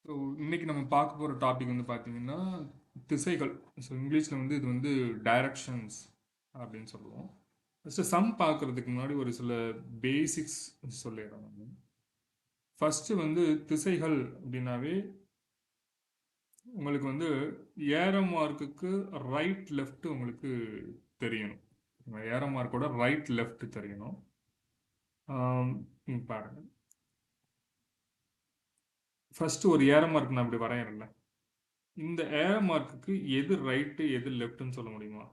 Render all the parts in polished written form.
So இன்னைக்கு நம்ம பார்க்க போகிற டாபிக் வந்து பார்த்தீங்கன்னா திசைகள். ஸோ இங்கிலீஷில் வந்து இது வந்து டைரக்ஷன்ஸ் அப்படின்னு சொல்லுவோம். ஃபஸ்ட்டு சம் பார்க்குறதுக்கு முன்னாடி ஒரு சில பேசிக்ஸ் சொல்லிடுறேன் நான். ஃபஸ்ட்டு வந்து திசைகள் அப்படின்னாவே உங்களுக்கு வந்து ஏரோ மார்க்குக்கு ரைட் லெஃப்ட் உங்களுக்கு தெரியணும். ஏரோ மார்க்கோட ரைட் லெஃப்ட் தெரியணும். இங்க பாருங்க. ஃபஸ்ட்டு ஒரு ஏரோ மார்க் நான் இப்படி வரையறேன்ல, இந்த ஏரோ மார்க்குக்கு எது ரைட்டு எது லெஃப்ட்னு சொல்ல முடியுமா?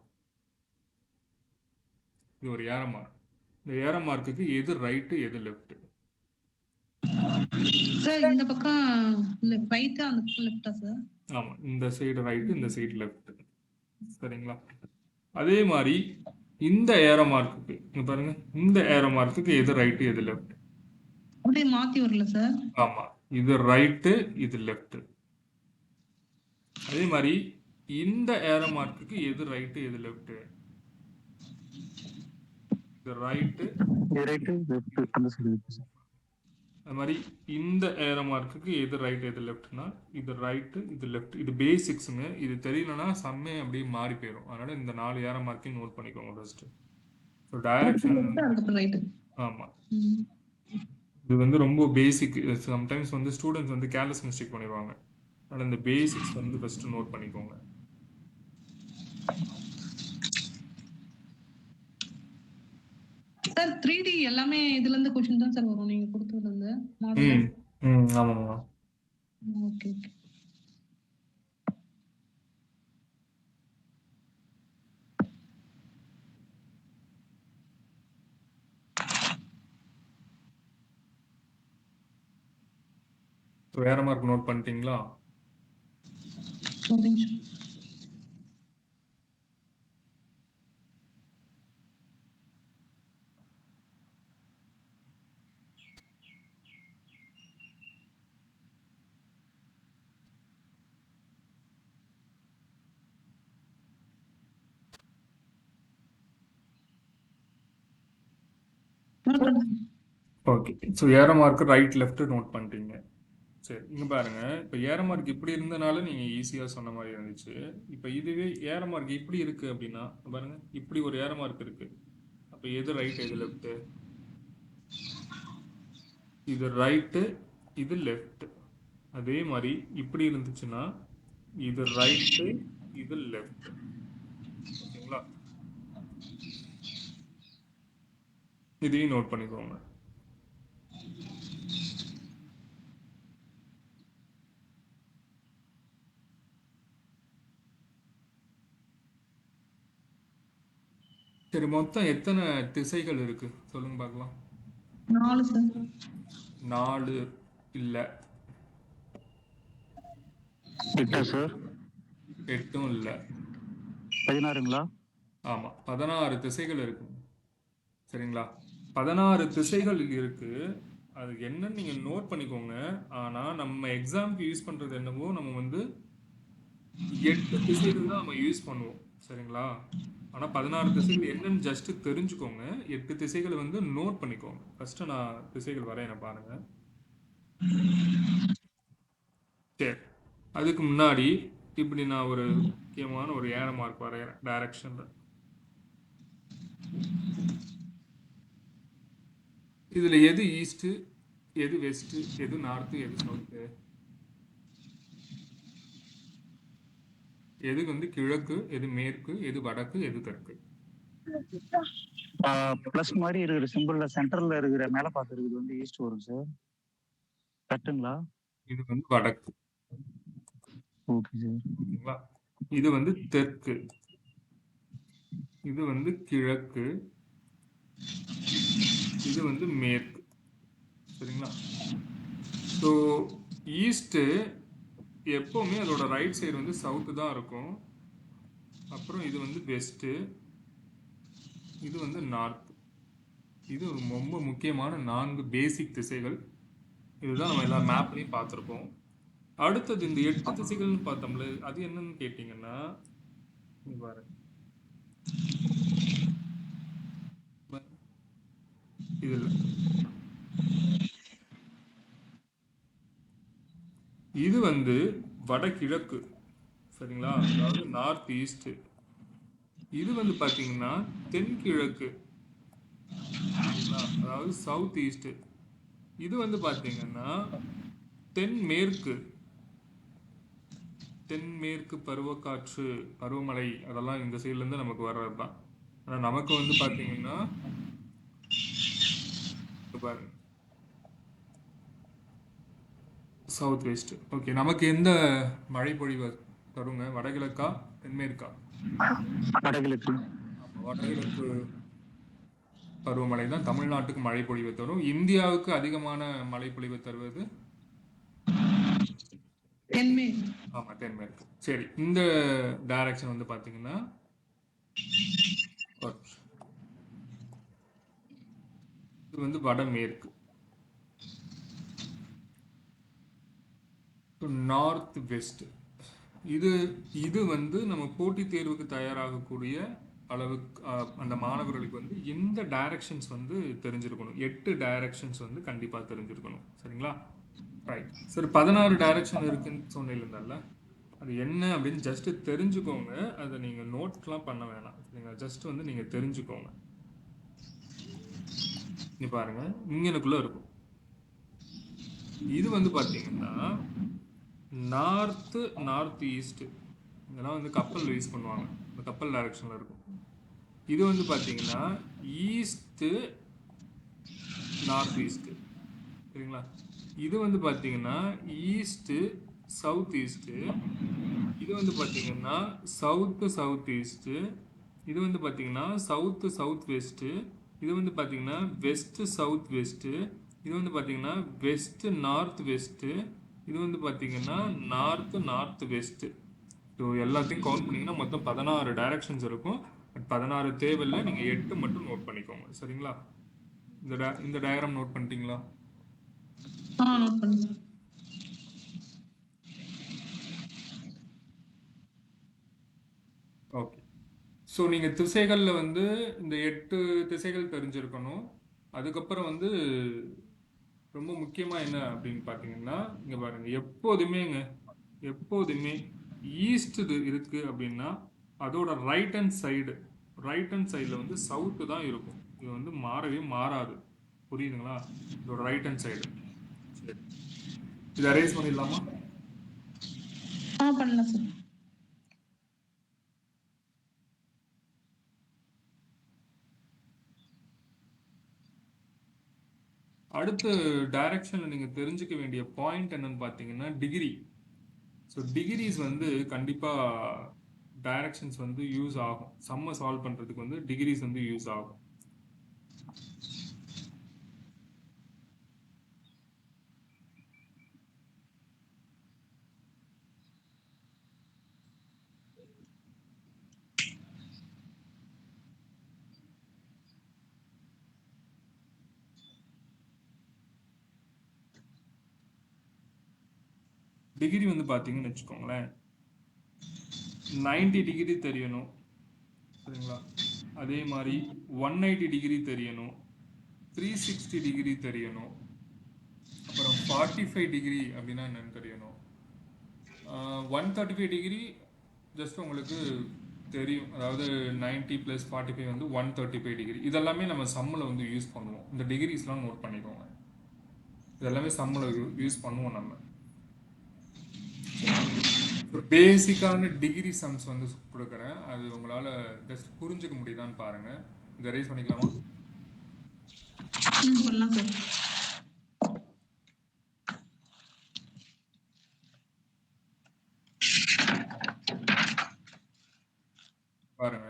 இது ஒரு ஏரோ மார்க். இந்த ஏரோ மார்க்குக்கு எது ரைட்டு எது லெஃப்ட்? சார் இந்த பக்கம் ரைட்டா அந்த பக்கம் லெஃப்டா சார்? ஆமா, இந்த சைடு ரைட்டு இந்த சைடு லெஃப்ட். சரிங்களா? அதே மாதிரி இந்த ஏரோ மார்க்குக்கு இங்க பாருங்க, இந்த ஏரோ மார்க்குக்கு எது ரைட்டு எது லெஃப்ட்? அப்படியே மாத்தி வரல சார்? ஆமா, இது ரைட்டு இது லெஃப்ட். அதே மாதிரி இந்த ஏரோ மார்க்குக்கு எது ரைட்டு எது லெஃப்ட்? இது ரைட்டு லெஃப்ட் அந்த சைடு இருக்கு சார். அது மாதிரி இந்த ஏரோ மார்க்குக்கு எது ரைட் எது லெஃப்ட்னா இது ரைட்டு இது லெஃப்ட். இது பேசிக்ஸுங்க. இது தெரியலனா சம்மே அப்படியே மாறி போயிடும். அதனால இந்த 4 ஏரோ மார்க்கையும் நோட் பண்ணிக்கோங்க ஃபர்ஸ்ட். So direction right. ஆமாம், இது வந்து ரொம்ப பேசிக். சம்டைம்ஸ் வந்து ஸ்டூடெண்ட்ஸ் வந்து கேர்லெஸ் மிஸ்டேக் பண்ணிடுவாங்க. அதனால் இந்த பேசிக்ஸ் வந்து ஃபர்ஸ்ட் நோட் பண்ணிக்கோங்க. சார் 3D எல்லாமே இதுல இருந்து क्वेश्चन தான் சார் வரும் நீங்க கொடுத்ததுல இருந்து மாடல். ஆமாம்மா. Okay okay. வேற மார்க் நோட் பண்ணிட்டீங்களா? ஒரு நிமிஷம். Okay. So arrow mark right left note பண்ணிட்டீங்க. சரி, இங்க பாருங்க. இப்போ ஏரோ மார்க் இப்படி இருந்தனால நீங்க ஈஸியா சொன்ன மாதிரி இருந்துச்சு. இப்போ இதுவே ஏரோ மார்க் இப்படி இருக்கு அப்படின்னா பாருங்க, இப்படி ஒரு ஏரோ மார்க் இருக்கு. அப்போ எது ரைட் எது லெஃப்ட்? இது ரைட்டு இது லெஃப்ட். அதே மாதிரி இப்படி இருந்துச்சுன்னா இது ரைட்டு இது லெஃப்ட். ஓகேங்களா? இதையும் நோட் பண்ணிக்கோங்க. சரி, மொத்தம் எத்தனை திசைகள் இருக்கு சொல்லுங்க பார்க்கலாம். 4 சார். 4 இல்ல, 8 சார். 8ம் இல்ல. 16ங்களா? ஆமா, 16 திசைகள் இருக்கு. சரிங்களா? 16 திசைகள் இருக்கு. அது என்னன்னு நீங்க நோட் பண்ணிக்கோங்க. ஆனா நம்ம எக்ஸாம்க்கு யூஸ் பண்றது என்னவோ நம்ம வந்து 8 திசைகள் தான் நம்ம யூஸ் பண்ணுவோம். சரிங்களா? ஆனா 16 திசைகள் என்னன்னு ஜஸ்ட் தெரிஞ்சுக்கோங்க. 8 திசைகளை வந்து நோட் பண்ணிக்கோங்க. ஃபர்ஸ்ட் நான் திசைகள் வரையறேன் பாருங்க. சரி, அதுக்கு முன்னாடி இப்படி நான் ஒரு முக்கியமான ஒரு ஏரோ மார்க் வரையறேன் டைரக்ஷன்ல. இதுல எது ஈஸ்ட் எது வெஸ்ட் எது நார்த் எது சவுத்? எது வந்து கிழக்கு எது மேற்கு எது வடக்கு எது தெற்கு? பிளஸ் மாதிரி இருக்கிற சிம்பிள்ல சென்டர்ல இருக்கிற மேல பார்த்துருக்குது வந்து ஈஸ்ட் வரும் சார். கரெக்ட்டுங்களா? இது வந்து வடக்கு. Okay sir. ஓகேங்களா? இது வந்து தெற்கு, இது வந்து கிழக்கு, இது வந்து மேற்கு. சரிங்களா? ஸோ ஈஸ்ட்டு எப்போவுமே அதோட ரைட் சைடு வந்து சவுத்து தான் இருக்கும். அப்புறம் இது வந்து வெஸ்ட்டு, இது வந்து நார்த். இது ரொம்ப முக்கியமான 4 பேசிக் திசைகள். இதுதான் நம்ம எல்லா மேப்லையும் பார்த்துருப்போம். அடுத்தது இந்த 8 திசைகள்னு பார்த்தோம்ல, அது என்னன்னு கேட்டிங்கன்னா பாருங்க, இதில் இது வந்து வடகிழக்கு, சரிங்களா? அதாவது நார்த் ஈஸ்ட். இது வந்து பாத்தீங்கன்னா தென்கிழக்கு, சரிங்களா? அதாவது சவுத் ஈஸ்ட். இது வந்து பாத்தீங்கன்னா தென்மேற்கு, தென்மேற்கு பருவக்காற்று, பருவமழை அதெல்லாம் இந்த சைட்ல இருந்து நமக்கு வர்றது தான். ஆனா நமக்கு வந்து பாத்தீங்கன்னா இங்க பாருங்க சவுத் வெஸ்ட். ஓகே, நமக்கு எந்த மழை பொழிவு தருங்க? வடகிழக்கா தென்மேற்கா? வடகிழக்கு. ஆமா, வடகிழக்கு பருவமழை தான் தமிழ்நாட்டுக்கு மழை பொழிவை தரும். இந்தியாவுக்கு அதிகமான மழை பொழிவை தருவது தென்மேற்கு. ஆமா தென்மேற்கு. சரி, இந்த டைரக்ஷன் வந்து பாத்தீங்கன்னா ஒரு நிமிஷம். இது வந்து வடமேற்கு. North west. இது இது வந்து நம்ம போட்டித் தேர்வுக்கு தயாராகக்கூடிய அளவுக்கு அந்த மாணவர்களுக்கு வந்து இந்த டைரக்ஷன்ஸ் வந்து தெரிஞ்சிருக்கணும். 8 டைரக்ஷன்ஸ் வந்து கண்டிப்பா தெரிஞ்சிருக்கணும், சரிங்களா? ரைட். சரி, 16 டைரக்ஷன் இருக்குன்னு சொன்னீங்கல்ல, அது என்ன அப்படின்னு ஜஸ்ட் தெரிஞ்சுக்கோங்க. அதை நீங்க நோட்லாம் பண்ண வேணாம், சரிங்களா? ஜஸ்ட் வந்து நீங்க தெரிஞ்சுக்கோங்க. இங்க பாருங்க, இங்கனுக்குள்ள இருக்கும். இது வந்து பாத்தீங்கன்னா நார்த் ஈஸ்ட். இதெல்லாம் வந்து கப்பல் யூஸ் பண்ணுவாங்க, இந்த கப்பல் டைரக்ஷன்ல இருக்கும். இது வந்து பாத்தீங்கன்னா ஈஸ்ட் நார்த் ஈஸ்ட், சரிங்களா? இது வந்து பாத்தீங்கன்னா ஈஸ்ட் சவுத் ஈஸ்ட். இது வந்து பாத்தீங்கன்னா சவுத் ஈஸ்ட். இது வந்து பாத்தீங்கன்னா சவுத் வெஸ்ட். இது வந்து பாத்தீங்கன்னா வெஸ்ட் சவுத் வெஸ்ட். இது வந்து பாத்தீங்கன்னா வெஸ்ட் நார்த் வெஸ்ட். இது வந்து பாத்தீங்கன்னா நார்த் வெஸ்ட். ஸோ எல்லாத்தையும் கவுண்ட் பண்ணீங்கன்னா மொத்தம் 16 டைரக்ஷன்ஸ் இருக்கும். பட் 16 தேவையில்லை, நீங்க 8 மட்டும் நோட் பண்ணிக்கோங்க, சரிங்களா? இந்த டயக்ராம் நோட் பண்ணிட்டீங்களா? நோட் பண்ணுங்க. ஓகே. ஸோ நீங்கள் திசைகளில் வந்து இந்த 8 திசைகள் தெரிஞ்சிருக்கணும். அதுக்கப்புறம் வந்து ரொம்ப முக்கியமாக என்ன அப்படின்னு பார்த்தீங்கன்னா, இங்கே பாருங்கள், எப்போதுமே ஈஸ்ட் இருக்கு அப்படின்னா அதோட ரைட் ஹேண்ட் சைடில் வந்து சவுத்து தான் இருக்கும். இது வந்து மாறவே மாறாது, புரியுதுங்களா? இதோட ரைட் ஹேண்ட் சைடு. சரி, இதை அரேஞ்ச் பண்ணிடலாமா? பண்ணலாம் சார். அடுத்த டைரக்ஷனில் நீங்கள் தெரிஞ்சுக்க வேண்டிய பாயிண்ட் என்னன்னு பார்த்தீங்கன்னா டிகிரி. ஸோ டிகிரிஸ் வந்து கண்டிப்பாக டைரக்ஷன்ஸ் வந்து யூஸ் ஆகும். சம்மை சால்வ் பண்ணுறதுக்கு வந்து டிகிரிஸ் வந்து யூஸ் ஆகும். டிகிரி வந்து பார்த்தீங்கன்னு வச்சுக்கோங்களேன், 90 டிகிரி தெரியணும், சரிங்களா? அதே மாதிரி 180 டிகிரி தெரியணும், 360 டிகிரி தெரியணும், அப்புறம் 45 டிகிரி அப்படின்னா என்னன்னு தெரியணும். 135 டிகிரி ஜஸ்ட் உங்களுக்கு தெரியும், அதாவது 90 + 45 வந்து 135 டிகிரி. இதெல்லாமே நம்ம சம்மில் வந்து யூஸ் பண்ணுவோம். இந்த டிகிரிஸ்லாம் நோட் பண்ணிக்கோங்க, இதெல்லாமே சம்மில் யூஸ் பண்ணுவோம் நம்ம. ஒரு பேசிக்கான டிகிரி சம்ஸ் வந்து கொடுக்குறேன், அது உங்களால் ஜஸ்ட் புரிஞ்சுக்க முடியுதான்னு பாருங்க. இதை ரைஸ் பண்ணிக்கலாமா? பண்ணலாம் சார். பாருங்க,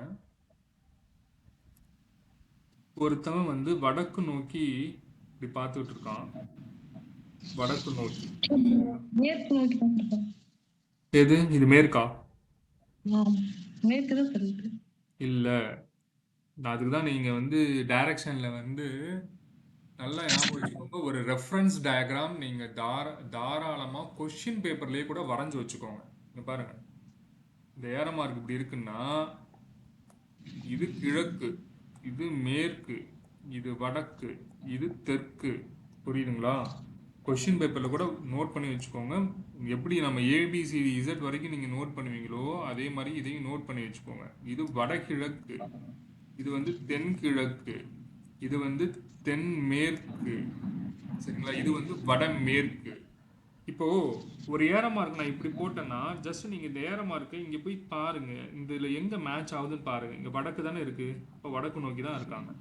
ஒருத்தவன் வந்து வடக்கு நோக்கி இப்படி பார்த்துட்டு இருக்கான். வடக்கு நோக்கி. மேற்கு நோக்கி தான் சார். எது இது, மேற்கா? மேற்கு தான் சார் இருக்கு. இல்லை, அதுக்கு தான் நீங்கள் வந்து டைரக்ஷனில் வந்து நல்லா ஞாபகம் வச்சுக்கோங்க. ஒரு ரெஃபரன்ஸ் டயக்ராம் நீங்கள் தாராளமாக கொஷின் பேப்பர்லேயே கூட வரைஞ்சி வச்சுக்கோங்க. இங்க பாருங்க, இந்த ஏரோ மார்க் இப்படி இருக்குன்னா இது கிழக்கு, இது மேற்கு, இது வடக்கு, இது தெற்கு, புரியுதுங்களா? கொஷின் பேப்பரில் கூட நோட் பண்ணி வச்சுக்கோங்க. எப்படி நம்ம ஏபிசிடி இசட் வரைக்கும் நீங்கள் நோட் பண்ணுவீங்களோ அதே மாதிரி இதையும் நோட் பண்ணி வச்சுக்கோங்க. இது வடகிழக்கு, இது வந்து தென்கிழக்கு, இது வந்து தென்மேற்கு, சரிங்களா? இது வந்து வடமேற்கு. இப்போ ஒரு ஏர மார்க் நான் இப்படி போட்டேன்னா ஜஸ்ட் நீங்க இந்த ஏர மார்க்கை இங்க போய் பாருங்க, இந்த இதுல எங்க மேட்ச் ஆகுதுன்னு பாருங்க. இங்க வடக்கு தானே இருக்கு, இப்போ வடக்கு நோக்கி தான் இருக்காங்க.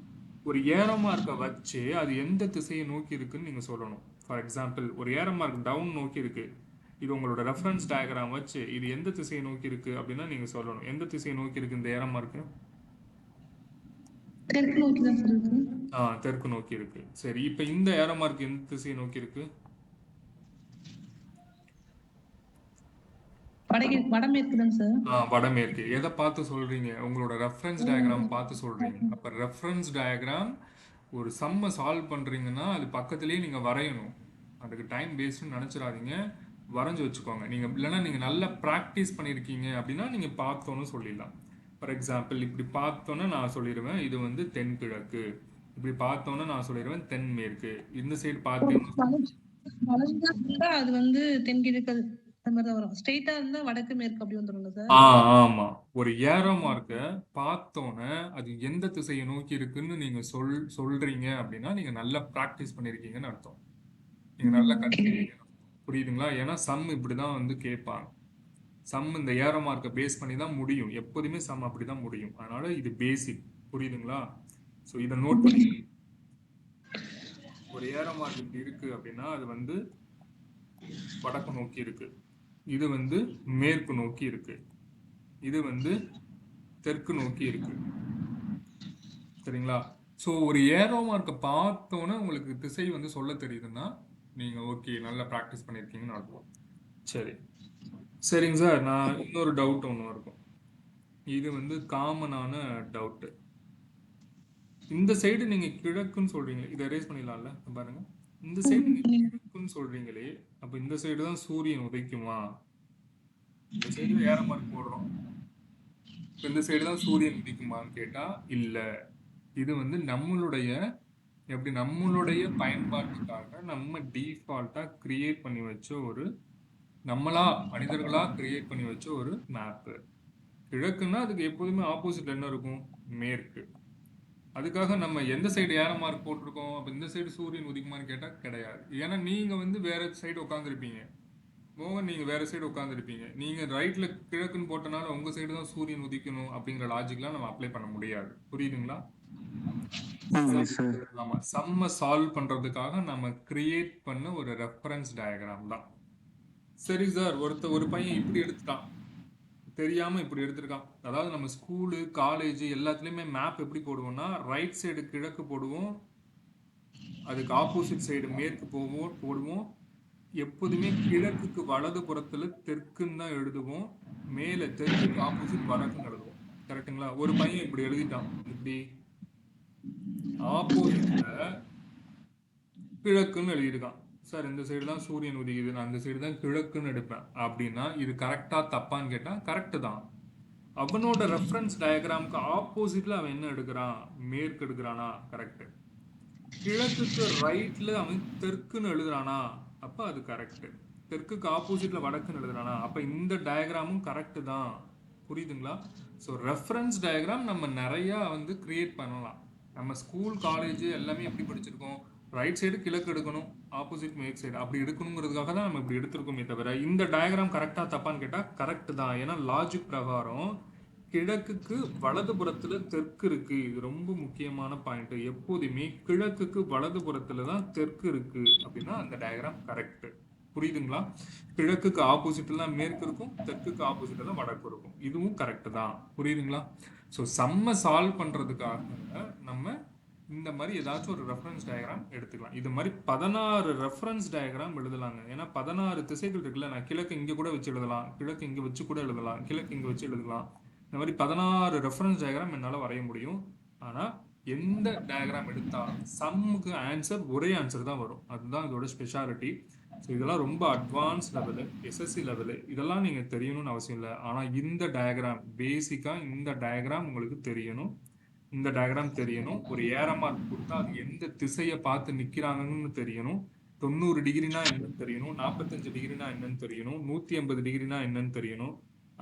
ஒரு ஏர மார்க்கை வச்சு அது எந்த திசையை நோக்கி இருக்குன்னு நீங்க சொல்லணும். ஃபார் எக்ஸாம்பிள் ஒரு ஏர மார்க் டவுன் நோக்கி இருக்கு, இது உங்களோட ரெஃபரன்ஸ் டயக்ராம் வச்சு இது எந்த திசையை நோக்கி இருக்கு அப்படின்னா நீங்க சொல்லணும். எந்த திசையை நோக்கி இருக்கு இந்த ஏர மார்க்கு? தெற்கு நோக்கி தான் சார் இருக்கு. தெற்கு நோக்கி இருக்கு. சரி, இப்போ இந்த ஏர மார்க் எந்த திசையை நோக்கி இருக்கு? வடமேற்கு தான் சார். வடமேற்கு. எதை பார்த்து சொல்றீங்க? உங்களோட ரெஃபரன்ஸ் டயக்ராம் பார்த்து சொல்றீங்க. அப்ப ரெஃபரன்ஸ் டயக்ராம் ஒரு சம்மை சால்வ் பண்றீங்கன்னா அது பக்கத்துலயே நீங்க வரையணும். அதுக்கு டைம் வேஸ்ட்னு நினைச்சிடாதீங்க, வரைஞ்சு வச்சுக்கோங்க. நீங்க இல்லைன்னா நீங்க நல்லா ப்ராக்டிஸ் பண்ணியிருக்கீங்க அப்படின்னா நீங்க பார்த்தோன்னு சொல்லிடலாம். ஃபார் எக்ஸாம்பிள் இப்படி பார்த்தோன்னே நான் சொல்லிடுவேன் இது வந்து தென்கிழக்கு, இப்படி பார்த்தோன்னே நான் சொல்லிடுவேன் தென்மேற்கு. இந்த சைடு வளைஞ்சா இருந்தா அது வந்து தென்கிழக்கு அந்த மாதிரி தான் வரும். ஸ்ட்ரெயிட்டா இருந்தா வடக்கு மேற்கு அப்படி வந்துருங்க சார். ஆமா. ஒரு ஏரோ மார்க்கை பார்த்தோன்னே அது எந்த திசையை நோக்கி இருக்குன்னு நீங்க சொல்றீங்க அப்படின்னா நீங்க நல்லா ப்ராக்டிஸ் பண்ணிருக்கீங்கன்னு அர்த்தம். நீங்க நல்லா கத்துக்கிறீங்க, புரியுதுங்களா? ஏன்னா சம் இப்படிதான் வந்து கேட்பாங்க. சம் இந்த ஏரோ மார்க்கை பேஸ் பண்ணி தான் முடியும். எப்போதுமே சம் அப்படிதான் முடியும். அதனால இது பேசிக், புரியுதுங்களா? ஸோ இதை நோட் பண்ணி, ஒரு ஏரோ மார்க் இப்படி இருக்கு அப்படின்னா அது வந்து வடக்கு நோக்கி இருக்கு, இது வந்து மேற்கு நோக்கி இருக்கு, இது வந்து தெற்கு நோக்கி இருக்கு, சரிங்களா? ஸோ ஒரு ஏரோ மார்க்கை பார்த்தோன்னே உங்களுக்கு திசை வந்து சொல்ல தெரியுதுன்னா நீங்க ஓகே நல்லா ப்ராக்டிஸ் பண்ணியிருக்கீங்கன்னு அர்த்தம். சரிங்க சார், நான் இன்னொரு டவுட் ஒன்று இருக்கும். இது வந்து காமனான டவுட்டு. இந்த சைடு நீங்க கிழக்குன்னு சொல்றீங்க, இதை எரேஸ் பண்ணிடலாம்ல? பாருங்க, இந்த சைடு நீங்க கிழக்குன்னு சொல்றீங்களே, அப்ப இந்த சைடு தான் சூரியன் உதைக்குமா? இந்த சைடு ஏரோ மார்க் போடுறோம், இந்த சைடு தான் சூரியன் உதிக்குமான்னு கேட்டா இல்ல. இது வந்து நம்மளுடைய பயன்பாட்டுக்காக நம்ம டிஃபால்ட்டா கிரியேட் பண்ணி வச்ச ஒரு, நம்மளா மனிதர்களா கிரியேட் பண்ணி வச்ச ஒரு மேப்பு. கிழக்குன்னா அதுக்கு எப்போதுமே ஆப்போசிட்ல என்ன இருக்கும்? மேற்கு. அதுக்காக நம்ம எந்த சைடு ஏரோ மார்க் போட்டிருக்கோம், அப்ப இந்த சைடு சூரியன் உதிக்குமான்னு கேட்டா கிடையாது. ஏன்னா நீங்க வந்து வேற சைடு உட்காந்துருப்பீங்க, மோகன் நீங்க வேற சைடு உட்காந்துருப்பீங்க. நீங்க ரைட்ல கிழக்குன்னு போட்டனால உங்க சைடு தான் சூரியன் உதிக்கணும் அப்படிங்கிற லாஜிக்லாம் நம்ம அப்ளை பண்ண முடியாது. புரியுதுங்களா? ஆமா, சம்ம சால்வ் பண்றதுக்காக நம்ம கிரியேட் பண்ண ஒரு ரெஃபரன்ஸ் டயக்ராம் தான். சரி சார், ஒரு பையன் இப்படி எடுத்துட்டான், தெரியாம இப்படி எடுத்திருக்கான். அதாவது நம்ம ஸ்கூலு காலேஜ் எல்லாத்துலயுமே மேப் எப்படி போடுவோம்னா ரைட் சைடு கிழக்கு போடுவோம், அதுக்கு ஆப்போசிட் சைடு மேற்கு போடுவோம். எப்போதுமே கிழக்குக்கு வலது புறத்துல தெற்குன்னு தான் எழுதுவோம், மேல தெற்குக்கு ஆப்போசிட் வடக்குன்னு எழுதுவோம். கரெக்டுங்களா? ஒரு பையன் இப்படி எழுதிட்டான், இப்படி ஆப்போசிட்ல கிழக்குன்னு எழுதியிருக்கான். சார் இந்த சைடு தான் சூரியன் உதிக்குது, நான் அந்த சைடு தான் கிழக்குன்னு எடுப்பேன் அப்படின்னா இது கரெக்டா தப்பான்னு கேட்டா கரெக்டு தான். அவனோட ரெஃபரன்ஸ் டயக்ராமுக்கு ஆப்போசிட்ல அவன் என்ன எடுக்கிறான்? மேற்கு எடுக்கிறானா? கரெக்ட். கிழக்குக்கு ரைட்ல அவன் தெற்குன்னு எழுதுறானா? அப்ப அது கரெக்ட். தெற்குக்கு ஆப்போசிட்ல வடக்குன்னு எழுதுறானா? அப்ப இந்த டயக்ராமும் கரெக்ட் தான். புரியுதுங்களா? ஸோ ரெஃபரன்ஸ் டயக்ராம் நம்ம நிறைய வந்து கிரியேட் பண்ணலாம். நம்ம ஸ்கூல் காலேஜ் எல்லாமே எப்படி படிச்சிருக்கோம்? ரைட் சைடு கிழக்கு எடுக்கணும், ஆப்போசிட் மேற்கு சைடு அப்படி எடுக்கணுங்கிறதுக்காக தான் நம்ம இப்படி எடுத்திருக்கோமே தவிர இந்த டயக்ராம் கரெக்டா தப்பான்னு கேட்டா கரெக்ட் தான். ஏன்னா லாஜிக் பிரகாரம் கிழக்குக்கு வலதுபுறத்துல தெற்கு இருக்கு. இது ரொம்ப முக்கியமான பாயிண்ட். எப்போதுமே கிழக்குக்கு வலதுபுறத்துல தான் தெற்கு இருக்கு அப்படின்னா அந்த டயக்ராம் கரெக்ட். புரியுதுங்களா? கிழக்குக்கு ஆப்போசிட்ல தான் மேற்கு இருக்கும், தெற்குக்கு ஆப்போசிட்ல தான் வடக்கு இருக்கும். இதுவும் கரெக்ட் தான். புரியுதுங்களா? ஸோ சம்ம சால்வ் பண்றதுக்காக நம்ம இந்த மாதிரி ஏதாச்சும் ஒரு ரெஃபரன்ஸ் டயக்ராம் எடுத்துக்கலாம். இது மாதிரி 16 ரெஃபரன்ஸ் டயக்ராம் எழுதலாங்க. ஏன்னா 16 திசைகள் இருக்குல்ல, நான் கிழக்கு இங்க கூட வச்சு எழுதலாம், கிழக்கு இங்க வச்சு கூட எழுதலாம், கிழக்கு இங்க வச்சு எழுதலாம். இந்த மாதிரி 16 ரெஃபரன்ஸ் டயக்ராம் என்னால் வரைய முடியும். ஆனால் எந்த டயக்ராம் எடுத்தாலும் சம்முக்கு ஆன்சர் ஒரே ஆன்சர் தான் வரும். அதுதான் இதோட ஸ்பெஷாலிட்டி. ஸோ இதெல்லாம் ரொம்ப அட்வான்ஸ் லெவலு, எஸ்எஸ்சி லெவலு, இதெல்லாம் நீங்கள் தெரியணும்னு அவசியம் இல்லை. ஆனால் இந்த டயக்ராம் பேசிக்காக இந்த டயக்ராம் உங்களுக்கு தெரியணும். இந்த டயக்ராம் தெரியணும். ஒரு ஏரோ மார்க் கொடுத்தா அது எந்த திசையை பார்த்து நிற்கிறாங்கன்னு தெரியணும். 90 டிகிரினா என்னன்னு தெரியணும், 45 டிகிரினா என்னன்னு தெரியணும், 180 டிகிரினா என்னன்னு தெரியணும்.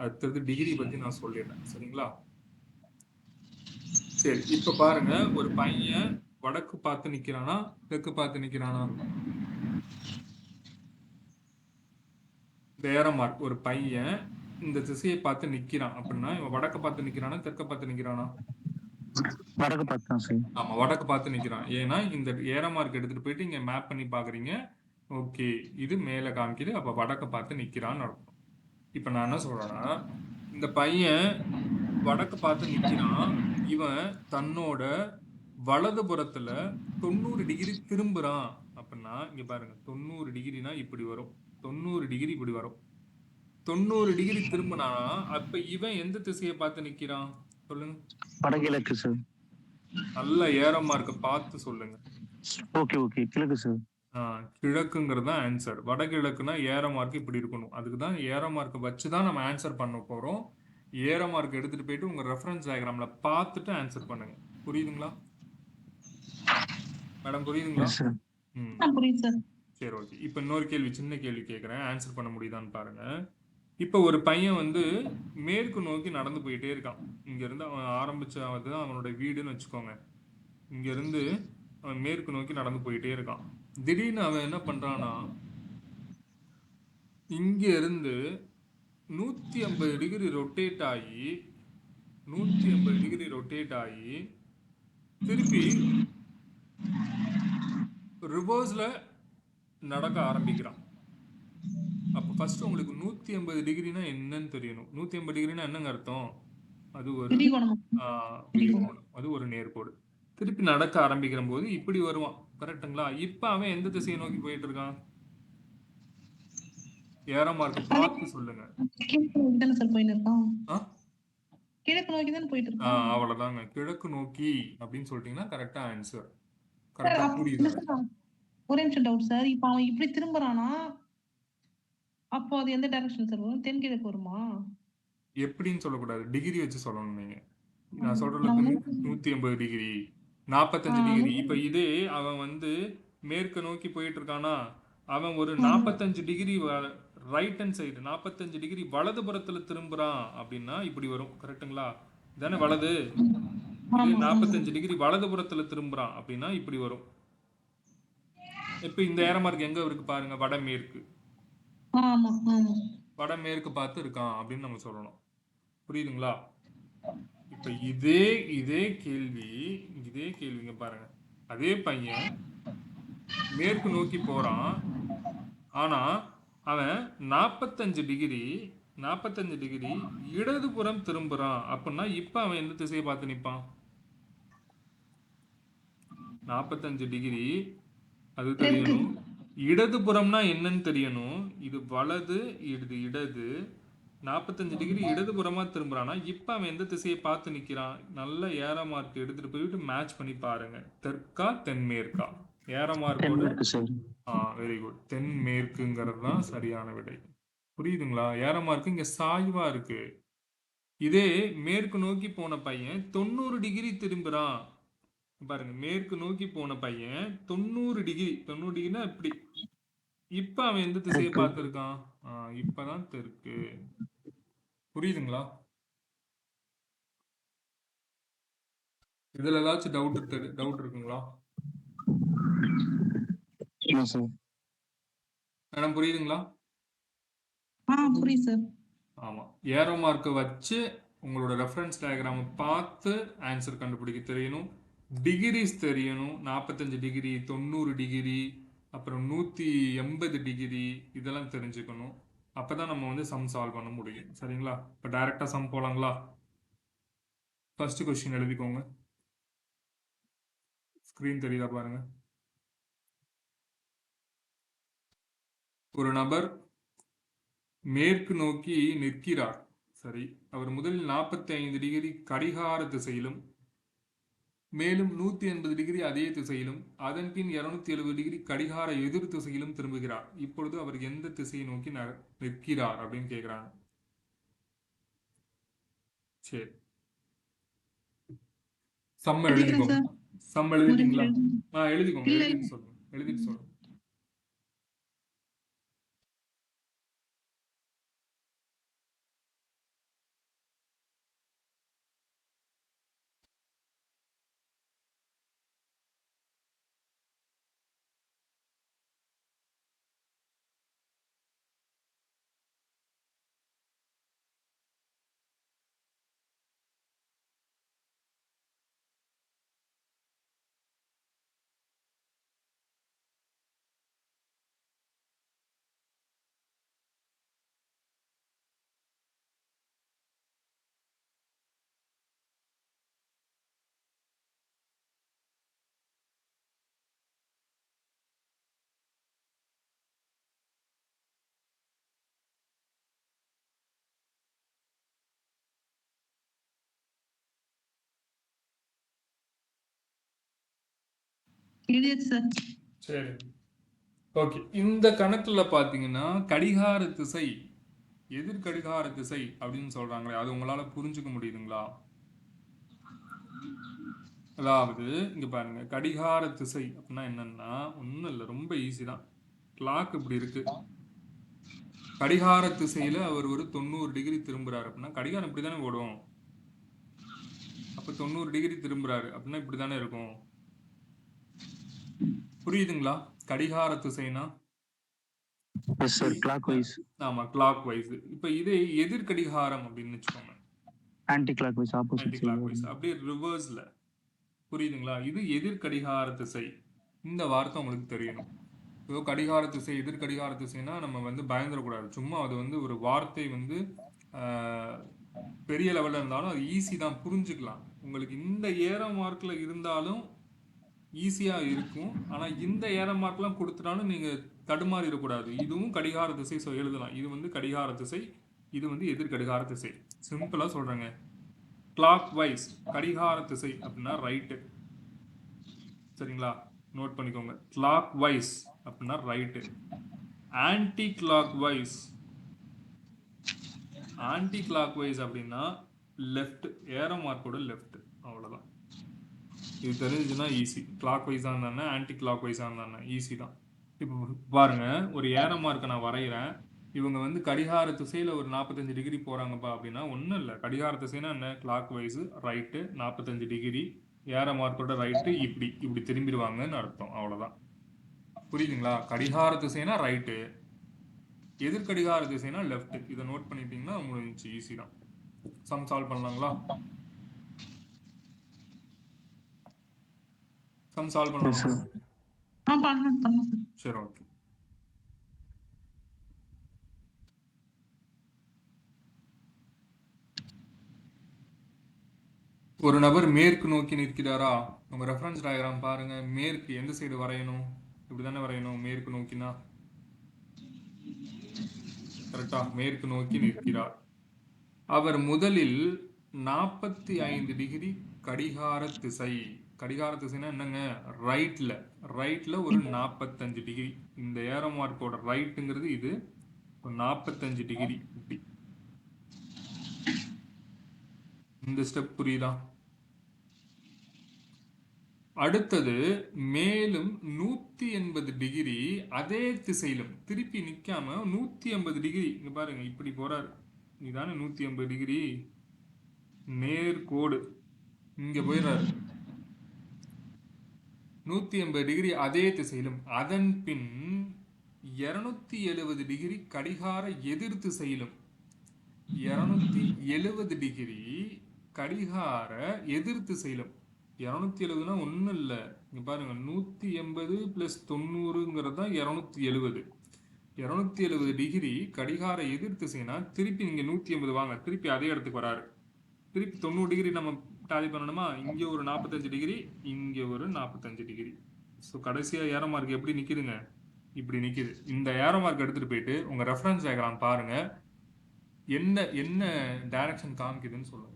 அடுத்தது டிகிரி பத்தி நான் சொல்லிடுறேன். சரிங்களா? சரி, இப்ப பாருங்க, ஒரு பையன் வடக்கு பார்த்து நிக்கிறானா, தெற்கு பார்த்து நிக்கிறானா? வேற மார்க். ஒரு பையன் இந்த திசையை பார்த்து நிக்கிறான் அப்படின்னா இவன் வடக்க பார்த்து நிக்கிறானா, தெற்க பார்த்து நிக்கிறானா? வடக்கு பார்த்து தான் சார். ஆமா, வடக்கு பார்த்து நிக்கிறான். ஏன்னா இந்த ஏற மார்க் எடுத்துட்டு போயிட்டு இங்க மேப் பண்ணி பாக்குறீங்க. ஓகே, இது மேல காமிக்குது, அப்ப வடக்க பார்த்து நிக்கிறான்னு அர்த்தம். இப்ப நான் என்ன சொல்றேன்னா, இந்த பையன் வடக்கு பார்த்து நிக்கிறான். இவன் தன்னோட வலதுபுறத்துல 90 டிகிரி திரும்புறான் அப்படின்னா இங்க பாருங்க, 90 டிகிரினா இப்படி வரும், 90 டிகிரி இப்படி வரும். 90 டிகிரி திரும்பினா அப்ப இவன் எந்த திசையை பார்த்து நிக்கிறான் சொல்லுங்க? வடகிழக்கு சார். நல்ல ஏரமா இருக்க பார்த்து சொல்லுங்க. ஓகே ஓகே, கிழக்கு சார். கிழக்குங்கிறது தான் ஆன்சர். வடகிழக்குனா ஏற மார்க் இப்படி இருக்கணும். அதுக்கு தான் ஏற மார்க் வச்சு தான் நம்ம ஆன்சர் பண்ண போறோம். ஏற மார்க் எடுத்துட்டு போயிட்டு உங்க ரெஃபரன்ஸ் டயக்ராம்ல பார்த்துட்டு ஆன்சர் பண்ணுங்க. புரியுதுங்களா மேடம்? புரியுதுங்களா? சார். புரியுது சார். சரி, ஓகே. இப்போ இன்னொரு கேள்வி, சின்ன கேள்வி கேட்குறேன், ஆன்சர் பண்ண முடியுதான்னு பாருங்க. இப்போ ஒரு பையன் வந்து மேற்கு நோக்கி நடந்து போயிட்டே இருக்கான். இங்கேருந்து அவன் ஆரம்பிச்ச அதுதான் அவனோட வீடுன்னு வச்சுக்கோங்க. இங்கேருந்து அவன் மேற்கு நோக்கி நடந்து போயிட்டே இருக்கான். திடீர்னு அவன் என்ன பண்ணுறான்னா, இங்கே இருந்து 180 டிகிரி ரொட்டேட் ஆகி 180 டிகிரி ரொட்டேட் ஆகி திருப்பி ரிவர்ஸில் நடக்க ஆரம்பிக்கிறான். அப்போ ஃபர்ஸ்ட் உங்களுக்கு 180 டிகிரினா என்னன்னு தெரியணும். 180 டிகிரினா என்னங்க அர்த்தம்? அது ஒரு விரிகோணம், அது ஒரு நேர்கோடு. திருப்பி நடக்க ஆரம்பிக்கிற போது இப்படி வருவான். கரெக்டுங்களா? இப்போ அவன் எந்த திசையை நோக்கி போயிட்டு இருக்கான்? ஏற மார்க் பார்த்து சொல்லுங்க. கிழக்கு நோக்கி தான் போயிட்டு இருக்கான். அவ்வளவுதாங்க, கிழக்கு நோக்கி அப்படின்னு சொல்லிட்டீங்கன்னா கரெக்டா ஆன்சர். கரெக்டா புரியுது? ஒரே நிமிஷம் டவுட் சார். இப்போ அவன் இப்படி திரும்புறானா, அப்போ அது எந்த டைரக்ஷன் சார் வரும்? தென்கிழக்கு வருமா? எப்படின்னு சொல்லக்கூடாது, டிகிரி வச்சு சொல்லணும் நீங்க. நான் சொல்றதுக்கு 180 டிகிரி, 45 டிகிரி. இப்ப இதே அவன் வந்து மேற்கு நோக்கி போயிட்டு இருக்கானா, அவன் ஒரு 45 degree right hand side 45 degree வலதுபுறத்துல திரும்புறான் அப்படின்னா இப்படி வரும். கரெக்டுங்களா? தானே வலது? 45 டிகிரி வலதுபுறத்துல திரும்புறான் அப்படின்னா இப்படி வரும். இப்ப இந்த ஏற மார்க் எங்க இருக்கு பாருங்க, வடமேற்கு. வடமேற்கு பார்த்து இருக்கான் அப்படின்னு நம்ம சொல்லணும். புரியுதுங்களா? இப்ப இதே கேள்விங்க பாருங்க. அதே பையன் மேற்கு நோக்கி போறான், ஆனா அவன் 45 டிகிரி இடதுபுறம் திரும்புறான் அப்படின்னா இப்ப அவன் எந்த திசையை பார்த்து நிப்பான்? 45 டிகிரி அது தெரியணும். இடதுபுறம்னா என்னன்னு தெரியணும். இது வலது, இது இடது. 45 டிகிரி இடதுபுறமா திரும்புறானா இப்ப அவன் எந்த திசையை பார்த்து நிக்கிறான்? நல்ல ஏற மார்க் எடுத்துட்டு போயிட்டு மேட்ச் பண்ணி பாருங்க. தெற்கா தென்மேற்கா? ஏற மார்க்கோட வெரி குட், தென்மேற்குங்கிறது தான் சரியான விடை. புரியுதுங்களா? ஏற மார்க் இங்க சாய்வா இருக்கு. இதே மேற்கு நோக்கி போன பையன் 90 டிகிரி திரும்புறான் பாருங்க. மேற்கு நோக்கி போன பையன் 90 டிகிரினா இப்படி. இப்ப அவன் எந்த திசையை பார்த்திருக்கான்? இப்பதான் தெற்கு. புரியுதுங்களா? இதுல ஏதாச்சும் டவுட் இருக்குங்களா மேடம்? புரியுதுங்களா? புரியுது சார். ஆமா, ஏரோ மார்க்கை வச்சு உங்களோட ரெஃபரன்ஸ் டயக்ராம் பார்த்து ஆன்சர் கண்டுபிடிக்க தெரியணும். டிகிரிஸ் தெரியணும். 45 டிகிரி, 90 டிகிரி, அப்புறம் 180 டிகிரி, இதெல்லாம் தெரிஞ்சுக்கணும். அப்பதான் நம்ம வந்து சம் சால்வ் பண்ண முடியும். சரிங்களா? இப்போ டைரக்டா சம் போலாங்களா? ஃபர்ஸ்ட் கொஸ்டின் எழுதிக்கோங்க. ஸ்கிரீன் தெரியுதா பாருங்க. ஒரு நபர் மேற்கு நோக்கி நிற்கிறார். சரி, அவர் முதலில் 45 டிகிரி கடிகார திசையிலும் மேலும் 180 டிகிரி அதே திசையிலும் அதன் பின் 270 டிகிரி கடிகார எதிர் திசையிலும் திரும்புகிறார். இப்பொழுது அவர் எந்த திசையை நோக்கி நிற்கிறார் அப்படின்னு கேட்கிறாங்க. சரி, சம் எழுதிக்கோங்க. சம் எழுதிட்டீங்களா? எழுதிக்கோங்க. எழுதிட்டு சொல்லுங்க. Idiot sir. சரி, ஓகே. இந்த கணக்குல பாத்தீங்கன்னா கடிகார திசை, எதிர் கடிகார திசை அப்படின்னு சொல்றாங்களே, அது உங்களால புரிஞ்சுக்க முடியுதுங்களா? அதாவது இங்க பாருங்க, கடிகார திசை அப்படின்னா என்னன்னா ஒன்றும் இல்லை, ரொம்ப ஈஸி தான். கிளாக் இப்படி இருக்கு, கடிகார திசையில அவர் ஒரு 90 டிகிரி திரும்புறாரு அப்படின்னா கடிகாரம் இப்படி தானே ஓடும். அப்ப 90 டிகிரி திரும்புறாரு அப்படின்னா இப்படி தானே இருக்கும். புரியுதுங்களா? கடிகார திசைனா எஸ் சார், கிளாக் வைஸ். ஆமா, கிளாக் வைஸ். இப்ப இதே எதிர் கடிகாரம் அப்படின்னு வச்சுக்கோங்க, anticlockwise, anti opposite clock side. Wise, அப்படியே ரிவர்ஸ்ல. புரியுதுங்களா? இது எதிர் கடிகார திசை. இந்த வார்த்தை உங்களுக்கு தெரியணும். ஏதோ கடிகார திசை எதிர் கடிகார திசைனா நம்ம வந்து பயந்துடக்கூடாது. சும்மா அது வந்து ஒரு வார்த்தை வந்து பெரிய லெவலில் இருந்தாலும் அது ஈஸி தான், புரிஞ்சுக்கலாம். உங்களுக்கு இந்த ஏரோ மார்க்கில் இருந்தாலும் ஈஸியாக இருக்கும். ஆனால் இந்த ஏரோ மார்க்லாம் கொடுத்துட்டாலும் நீங்கள் தடுமாறிடக்கூடாது. இதுவும் கடிகார திசை எழுதலாம். இது வந்து கடிகார திசை, இது வந்து எதிர் கடிகார திசை. சிம்பிளாக சொல்கிறேங்க. கிளாக் வைஸ் கடிகார திசை அப்படின்னா ரைட்டு, சரிங்களா? நோட் பண்ணிக்கோங்க. கிளாக் வைஸ் அப்படின்னா right. Anticlockwise, anti clock wise அப்படின்னா லெஃப்ட், ஏரோ மார்க்கோட லெஃப்ட். அவ்வளோதான். இது தெரிஞ்சுன்னா ஈஸி. கிளாக் வைஸாக இருந்தானே ஆன்டி கிளாக் வைஸாக இருந்தானே ஈஸி தான். இப்போ பாருங்க, ஒரு ஏரோ மார்க்கை நான் வரைகிறேன். இவங்க வந்து கடிகார திசையில் ஒரு 45 டிகிரி போகிறாங்கப்பா அப்படின்னா ஒன்றும் இல்லை. கடிகார திசைனா என்ன? Clockwise right 45 degree, arrow மார்க்கோட ரைட்டு இப்படி இப்படி திரும்பிடுவாங்கன்னு அர்த்தம். அவ்வளோதான். புரியுதுங்களா? கடிகார திசைனா ரைட்டு, எதிர் கடிகார திசைனா லெஃப்ட். இதை நோட் பண்ணிட்டீங்கன்னா உங்களுக்கு ஈஸி தான். சம் சால்வ் பண்ணலாங்களா? சம் சால்வ் பண்ணலாமா? பண்ணலாம். சரி, ஓகே. ஒரு நபர் மேற்கு நோக்கி நிற்கிறாரா? உங்க ரெஃபரன்ஸ் டயக்ராம் பாருங்க. மேற்கு எந்த சைடு வரையணும்? இப்படிதானே வரையணும். மேற்கு நோக்கினா கரெக்டா? மேற்கு நோக்கி நிற்கிறார். அவர் முதலில் 45 டிகிரி கடிகார திசை, கடிகார திசைனா என்னங்க? ரைட்ல, ரைட்ல ஒரு 45 டிகிரி. இந்த ஏரோ மார்க்கோட ரைட்டுங்கிறது இது 45 டிகிரி. இப்படி இந்த ஸ்டெப் புரியுதா? அடுத்தது மேலும் 180 டிகிரி அதே திசையிலும் திருப்பி நிக்காம 180 டிகிரி, இங்க பாருங்க இப்படி போறாரு. இதானே 180 டிகிரி நேர்கோடு, இங்க போயிடுறாரு. 180 டிகிரி அதே திசையிலும், அதன் பின் 270 டிகிரி கடிகார எதிர் திசையிலும், 270 டிகிரி கடிகார எதிர் திசையிலும். 270னா ஒன்றும் இல்லை, இங்கே பாருங்க 180 + 90ங்கிறது தான் 270. 270 டிகிரி கடிகார எதிர் திசைனா திருப்பி இங்கே 180 வாங்க, திருப்பி அதே இடத்துக்கு வராரு. திருப்பி 90 டிகிரி நம்ம டாலி பண்ணணுமா? இங்கே ஒரு 45 டிகிரி, இங்கே ஒரு 45 டிகிரி. ஸோ கடைசியாக ஏரோ மார்க் எப்படி நிற்கிதுங்க? இப்படி நிற்கிது. இந்த ஏரோ மார்க் எடுத்துகிட்டு போயிட்டு உங்கள் ரெஃபரன்ஸ் டயக்ராம் பாருங்கள், என்ன என்ன டைரக்ஷன் காமிக்குதுன்னு சொல்லுங்க.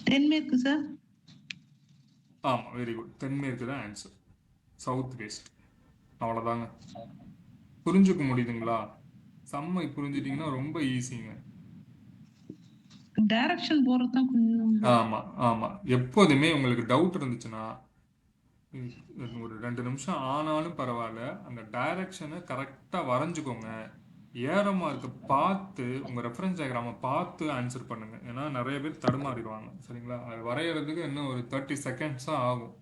தென்மேற்கு சார். ஆமாம், வெரி குட். தென்மேற்கு தான் ஆன்சர். South west. அவ்வளோதாங்க. புரிஞ்சுக்க முடியுதுங்களா? சம்மை புரிஞ்சுட்டிங்கன்னா ரொம்ப ஈஸிங்க. டைரக்ஷன் போறது தான் கொஞ்சம். ஆமாம் ஆமாம். எப்போதுமே உங்களுக்கு டவுட் இருந்துச்சுன்னா ஒரு 2 நிமிஷம் ஆனாலும் பரவாயில்ல, அந்த டைரக்ஷனை கரெக்டாக வரைஞ்சிக்கோங்க. ஏரோ மார்க்கை பார்த்து உங்கள் ரெஃபரன்ஸ் டயக்ராமை பார்த்து ஆன்சர் பண்ணுங்கள். ஏன்னா நிறைய பேர் தடுமாறிடுவாங்க, சரிங்களா? அது வரைகிறதுக்கு இன்னும் ஒரு 30 செகண்ட்ஸ் தான் ஆகும்.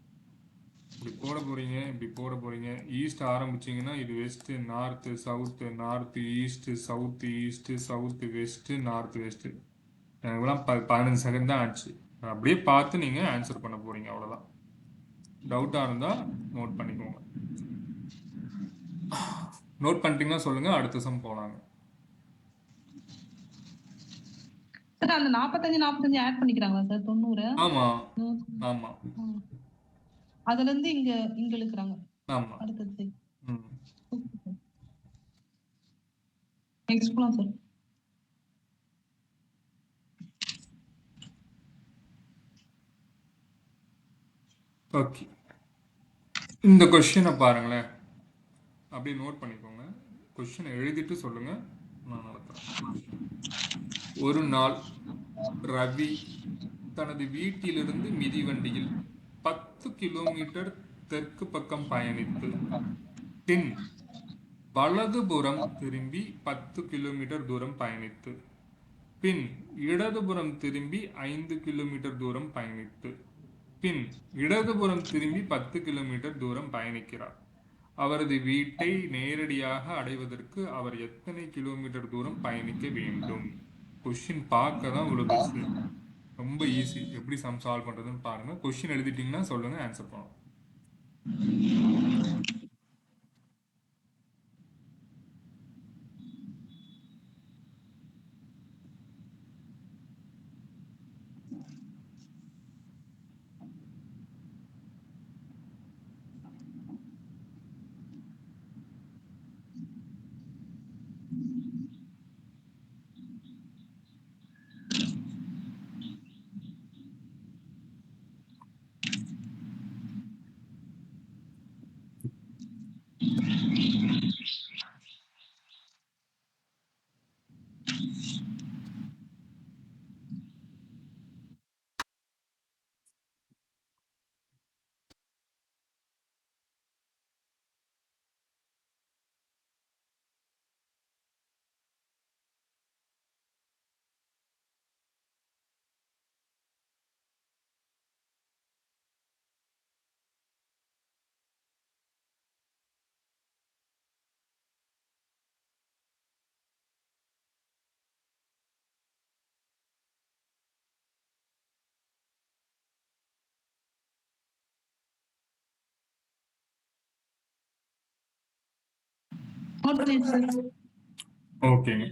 இப்படி போட போகிறீங்க, இப்படி போட போகிறீங்க. ஈஸ்ட் ஆரம்பிச்சிங்கன்னா இது west, north, south, north east, south east, south west, north west. எனக்குலாம் 15 செகண்ட் தான் ஆச்சு. அப்படியே பார்த்து நீங்கள் ஆன்சர் பண்ண போகிறீங்க, அவ்வளோதான். டவுட்டாக இருந்தால் நோட் பண்ணிக்கோங்க. நோட் பண்ணிட்டீங்கன்னா சொல்லுங்கள், அடுத்த சம் போகலாங்க. சார் அந்த 45 ஆட் பண்ணிக்கிறாங்களா சார்? 90. ஆமாம் ஆமாம். அதுல இருந்து இங்க இழுக்குறாங்க. ஆமாம். அடுத்தது ம். நெக்ஸ்ட் போலாம் சார். ஓகே. இந்த கொஸ்டினை பாருங்களேன், அப்படியே நோட் பண்ணிக்கோங்க. கொஸ்டினை எழுதிட்டு சொல்லுங்க, நான் நடத்துறேன். ஒரு நாள் ரவி தனது வீட்டிலிருந்து மிதிவண்டியில் 10 கிலோமீட்டர் தெற்கு பக்கம் பயணித்து பின் வலதுபுறம் திரும்பி 10 கிலோமீட்டர் தூரம் பயணித்து பின் இடதுபுறம் திரும்பி 5 கிலோமீட்டர் தூரம் பயணித்து பின் இடதுபுறம் திரும்பி 10 கிலோமீட்டர் தூரம் பயணிக்கிறார். அவரது வீட்டை நேரடியாக அடைவதற்கு அவர் எத்தனை கிலோமீட்டர் தூரம் பயணிக்க வேண்டும்? கொஸ்டின் பார்க்க தான் இவ்வளோ ரொம்ப ஈஸி. எப்படி சம் சால்வ் பண்றதுன்னு பாருங்க. கொஸ்டின் எழுதிட்டீங்கன்னா சொல்லுங்க, ஆன்சர் பண்ணுவோம். நோட் பண்ணிடுறேன் சார். ஓகேங்க.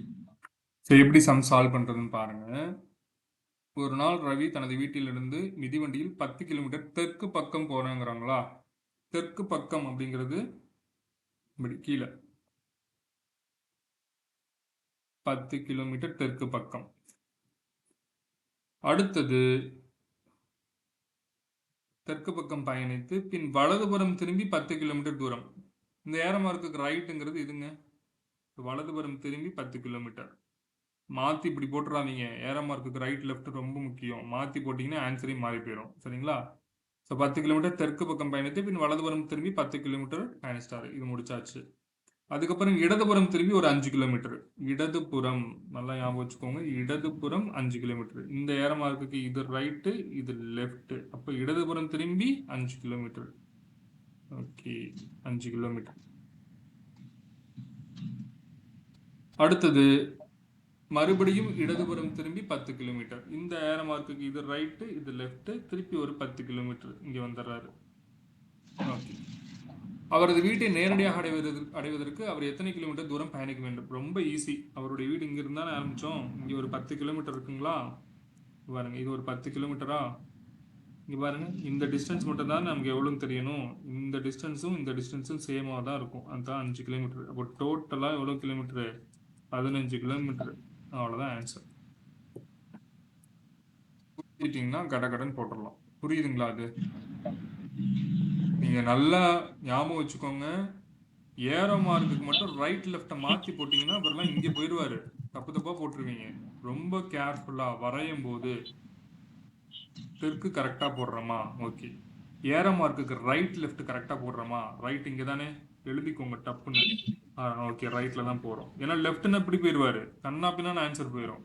சரி, எப்படி சம் சால்வ் பண்றதுன்னு பாருங்க. ஒரு நாள் ரவி தனது வீட்டிலிருந்து மிதிவண்டியில் 10 கிலோமீட்டர் தெற்கு பக்கம் போறாங்கிறாங்களா? தெற்கு பக்கம் அப்படிங்கிறது இப்படி கீழே 10 கிலோமீட்டர் தெற்கு பக்கம். அடுத்தது தெற்கு பக்கம் பயணித்து பின் வலதுபுறம் திரும்பி 10 கிலோமீட்டர் தூரம். இந்த ஏரோ மார்க்குக்கு ரைட்டுங்கிறது இதுங்க. வலதுபுறம் திரும்பி 10 கிலோமீட்டர். மாற்றி இப்படி போட்டுறாதீங்க. ஏரோ மார்க்குக்கு ரைட் லெஃப்ட் ரொம்ப முக்கியம். மாற்றி போட்டிங்கன்னா ஆன்சரே மாறி போயிடும். சரிங்களா? ஸோ 10 கிலோமீட்டர் தெற்கு பக்கம் பயணித்து பின் வலதுபுறம் திரும்பி 10 கிலோமீட்டர் பயணிச்சிட்டாரு. இது முடிச்சாச்சு. அதுக்கப்புறம் இடதுபுறம் திரும்பி ஒரு 5 கிலோமீட்டர். இடதுபுறம் நல்லா ஞாபகம் வச்சுக்கோங்க. இடதுபுறம் 5 கிலோமீட்டர். இந்த ஏரோ மார்க்குக்கு இது ரைட்டு, இது லெஃப்ட். அப்போ இடதுபுறம் திரும்பி 5 கிலோமீட்டர். Okay, 5 kilometre. அடுத்தது மறுபடியும் இடதுபுறம் திரும்பி 10 கிலோமீட்டர். இந்த ஏரோ மார்க்குக்கு இது ரைட்டு, இது லெஃப்ட். திருப்பி ஒரு 10 கிலோமீட்டர் இங்கே வந்துடுறாரு. ஓகே. அவரது வீட்டை நேரடியாக அடைவதற்கு அவர் எத்தனை கிலோமீட்டர் தூரம் பயணிக்க வேண்டும்? ரொம்ப ஈஸி. அவருடைய வீடு இங்க இருந்தானே ஆரம்பிச்சோம். இங்க ஒரு 10 கிலோமீட்டர் இருக்குங்களா? பாருங்க, இது ஒரு 10 கிலோமீட்டரா? இங்க பாருங்க, இந்த டிஸ்டன்ஸ் மட்டும் தான் நமக்கு எவ்வளோன்னு தெரியணும். இந்த டிஸ்டன்ஸும் சேமாக தான் இருக்கும். அதுதான் 5 கிலோமீட்டர். அப்போ டோட்டலாக எவ்வளோ கிலோமீட்டரு? 15 கிலோமீட்டர். அவ்வளோதான் ஆன்சர். புரிஞ்சிட்டிங்கன்னா கடகடன்னு போட்டுடலாம். புரியுதுங்களா? அது நீங்க நல்லா ஞாபகம் வச்சுக்கோங்க. ஏரோ மார்க்குக்கு மட்டும் ரைட் லெஃப்ட்டை மாற்றி போட்டிங்கன்னா அப்புறம்லாம் இங்கே போயிடுவாரு. தப்பாக போட்டுருவீங்க. ரொம்ப கேர்ஃபுல்லாக வரையும் போது தெற்கு கரெக்டாக போடுறோமா? ஓகே. ஏரோ மார்க்குக்கு ரைட் லெஃப்ட் கரெக்டாக போடுறோமா? ரைட் இங்கே தானே எழுதிக்கோங்க டப்புன்னு. ஓகே, ரைட்டில் தான் போகிறோம். ஏன்னா லெஃப்ட்னா இப்படி போயிடுவார். கண்ணா பின்னான்னு ஆன்சர் போயிடும்.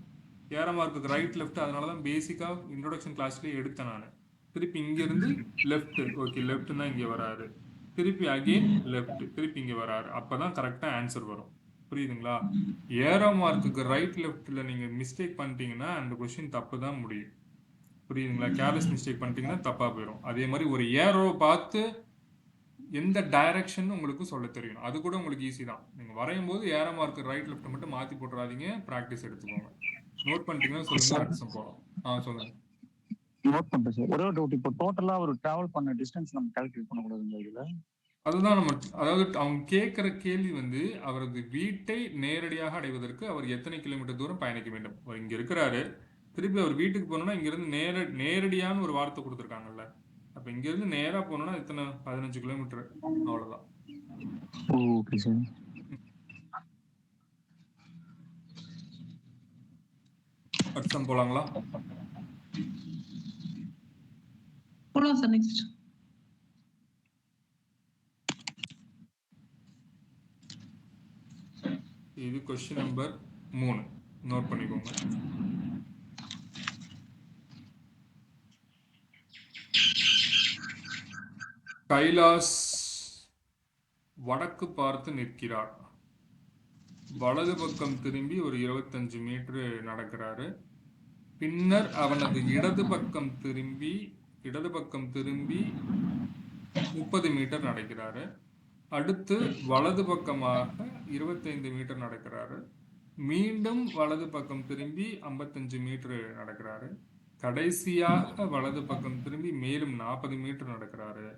ஏரோ மார்க்குக்கு ரைட் லெஃப்ட். அதனால தான் பேசிக்காக இன்ட்ரோடக்ஷன் கிளாஸ்லேயே எடுத்தேன் நான். திருப்பி இங்கேருந்து லெஃப்ட். ஓகே, லெஃப்ட்னா இங்கே வராரு. திருப்பி அகெயின் லெஃப்ட். திருப்பி இங்கே வராரு. அப்போ தான் கரெக்டாக ஆன்சர் வரும். புரியுதுங்களா? ஏரோ மார்க்குக்கு ரைட் லெஃப்ட்டில் நீங்கள் மிஸ்டேக் பண்ணிட்டீங்கன்னா அந்த கொஸ்டின் தப்பு தான் முடியும். புரியுதுங்களா? கேர்லெஸ் மிஸ்டேக் பண்ணிட்டீங்கன்னா தப்பாக போயிடும். அதே மாதிரி ஒரு ஏரோ பார்த்து எந்த டைரக்ஷன் உங்களுக்கு சொல்ல தெரியணும். அது கூட உங்களுக்கு ஈஸி தான். நீங்கள் வரையும் போது ஏரோ மார்க்கு ரைட் லெஃப்ட் மட்டும் மாற்றி போட்டுறாதீங்க. ப்ராக்டிஸ் எடுத்துக்கோங்க. நோட் பண்ணிட்டீங்கன்னா சொல்லுங்க, அடுத்த போகலாம். சொல்லுங்க. நோட் பண்றேன் சார். ஒரே ஒரு டவுட். இப்போ டோட்டலா ஒரு டிராவல் பண்ண டிஸ்டன்ஸ் நம்ம கால்குலேட் பண்ணக்கூடாதுங்க இதுல? அதுதான் நம்ம, அதாவது அவங்க கேட்குற கேள்வி வந்து அவரது வீட்டை நேரடியாக அடைவதற்கு அவர் எத்தனை கிலோமீட்டர் தூரம் பயணிக்க வேண்டும். அவர் இங்கே இருக்கிறாரு. திருப்பி அவர் வீட்டுக்கு போகணும்னா இங்கேருந்து நேரடியான ஒரு வார்த்தை கொடுத்துருக்காங்கல்ல, அப்ப இங்க இருந்து நேரா போனோம்னா இத்தனை 15 கிலோமீட்டர் அவ்வளவுதான். Okay sir. அடுத்த போலாங்களா? போலாம் சார். நெக்ஸ்ட். இது கொஸ்டின் நம்பர் 3. நோட் பண்ணிக்கோங்க. கைலாஸ் வடக்கு பார்த்து நிற்கிறார். வலது பக்கம் திரும்பி ஒரு 25 மீட்டர் நடக்கிறாரு. பின்னர் அவனது இடது பக்கம் திரும்பி 30 மீட்டர் நடக்கிறாரு. அடுத்து வலது பக்கமாக 25 மீட்டர் நடக்கிறாரு. மீண்டும் வலது பக்கம் திரும்பி 55 மீட்டர் நடக்கிறாரு. கடைசியாக வலது பக்கம் திரும்பி மேலும் 40 மீட்டர் நடக்கிறாரு.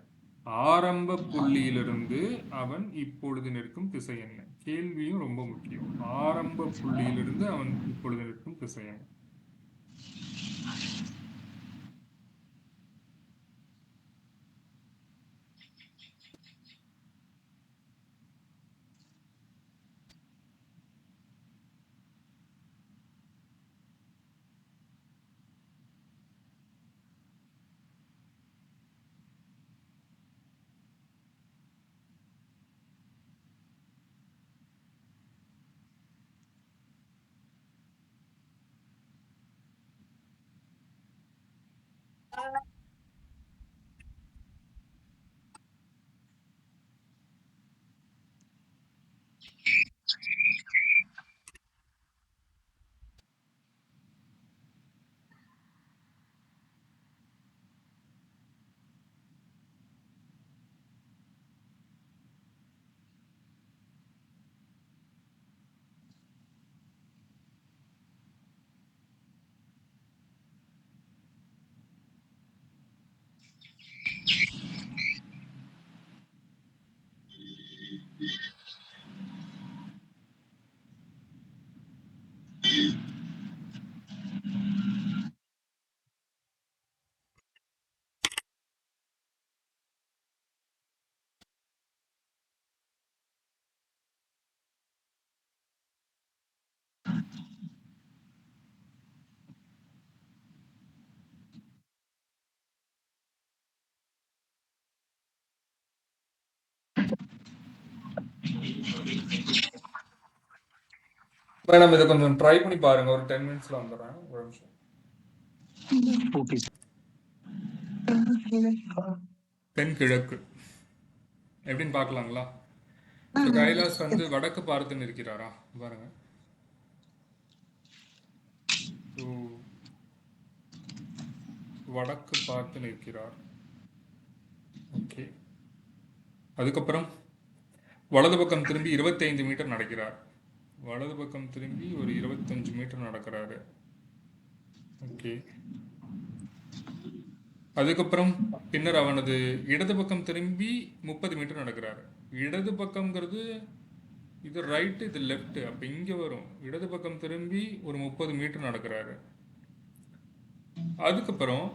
ஆரம்ப புள்ளியிலிருந்து அவன் இப்பொழுது நிற்கும் திசை என்ன? கேள்வியும் ரொம்ப முக்கியம். ஆரம்ப புள்ளியிலிருந்து அவன் இப்பொழுது நிற்கும் திசை என்ன? மேடம் இதை கொஞ்சம் ட்ரை பண்ணி பாருங்க. ஒரு 10 மினிட்ஸ்ல வந்துடுறேன். ஒரு நிமிஷம். Okay sir. தென்கிழக்கு எப்படின்னு பார்க்கலாங்களா? கைலாஸ் வந்து வடக்கு பார்த்து நிற்கிறாரா? பாருங்க. வடக்கு பார்த்து நிற்கிறார். ஓகே. அதுக்கப்புறம் வலது பக்கம் திரும்பி 25 மீட்டர் நடக்கிறார். வலது பக்கம் திரும்பி ஒரு 25 மீட்டர் நடக்கிறாரு. ஓகே. அதுக்கப்புறம் பின்னர் அவனது இடது பக்கம் திரும்பி 30 மீட்டர் நடக்கிறாரு. இடது பக்கம்ங்கிறது இது ரைட்டு, இது லெஃப்ட். அப்போ இங்கே வரும். இடது பக்கம் திரும்பி ஒரு 30 மீட்டர் நடக்கிறாரு. அதுக்கப்புறம்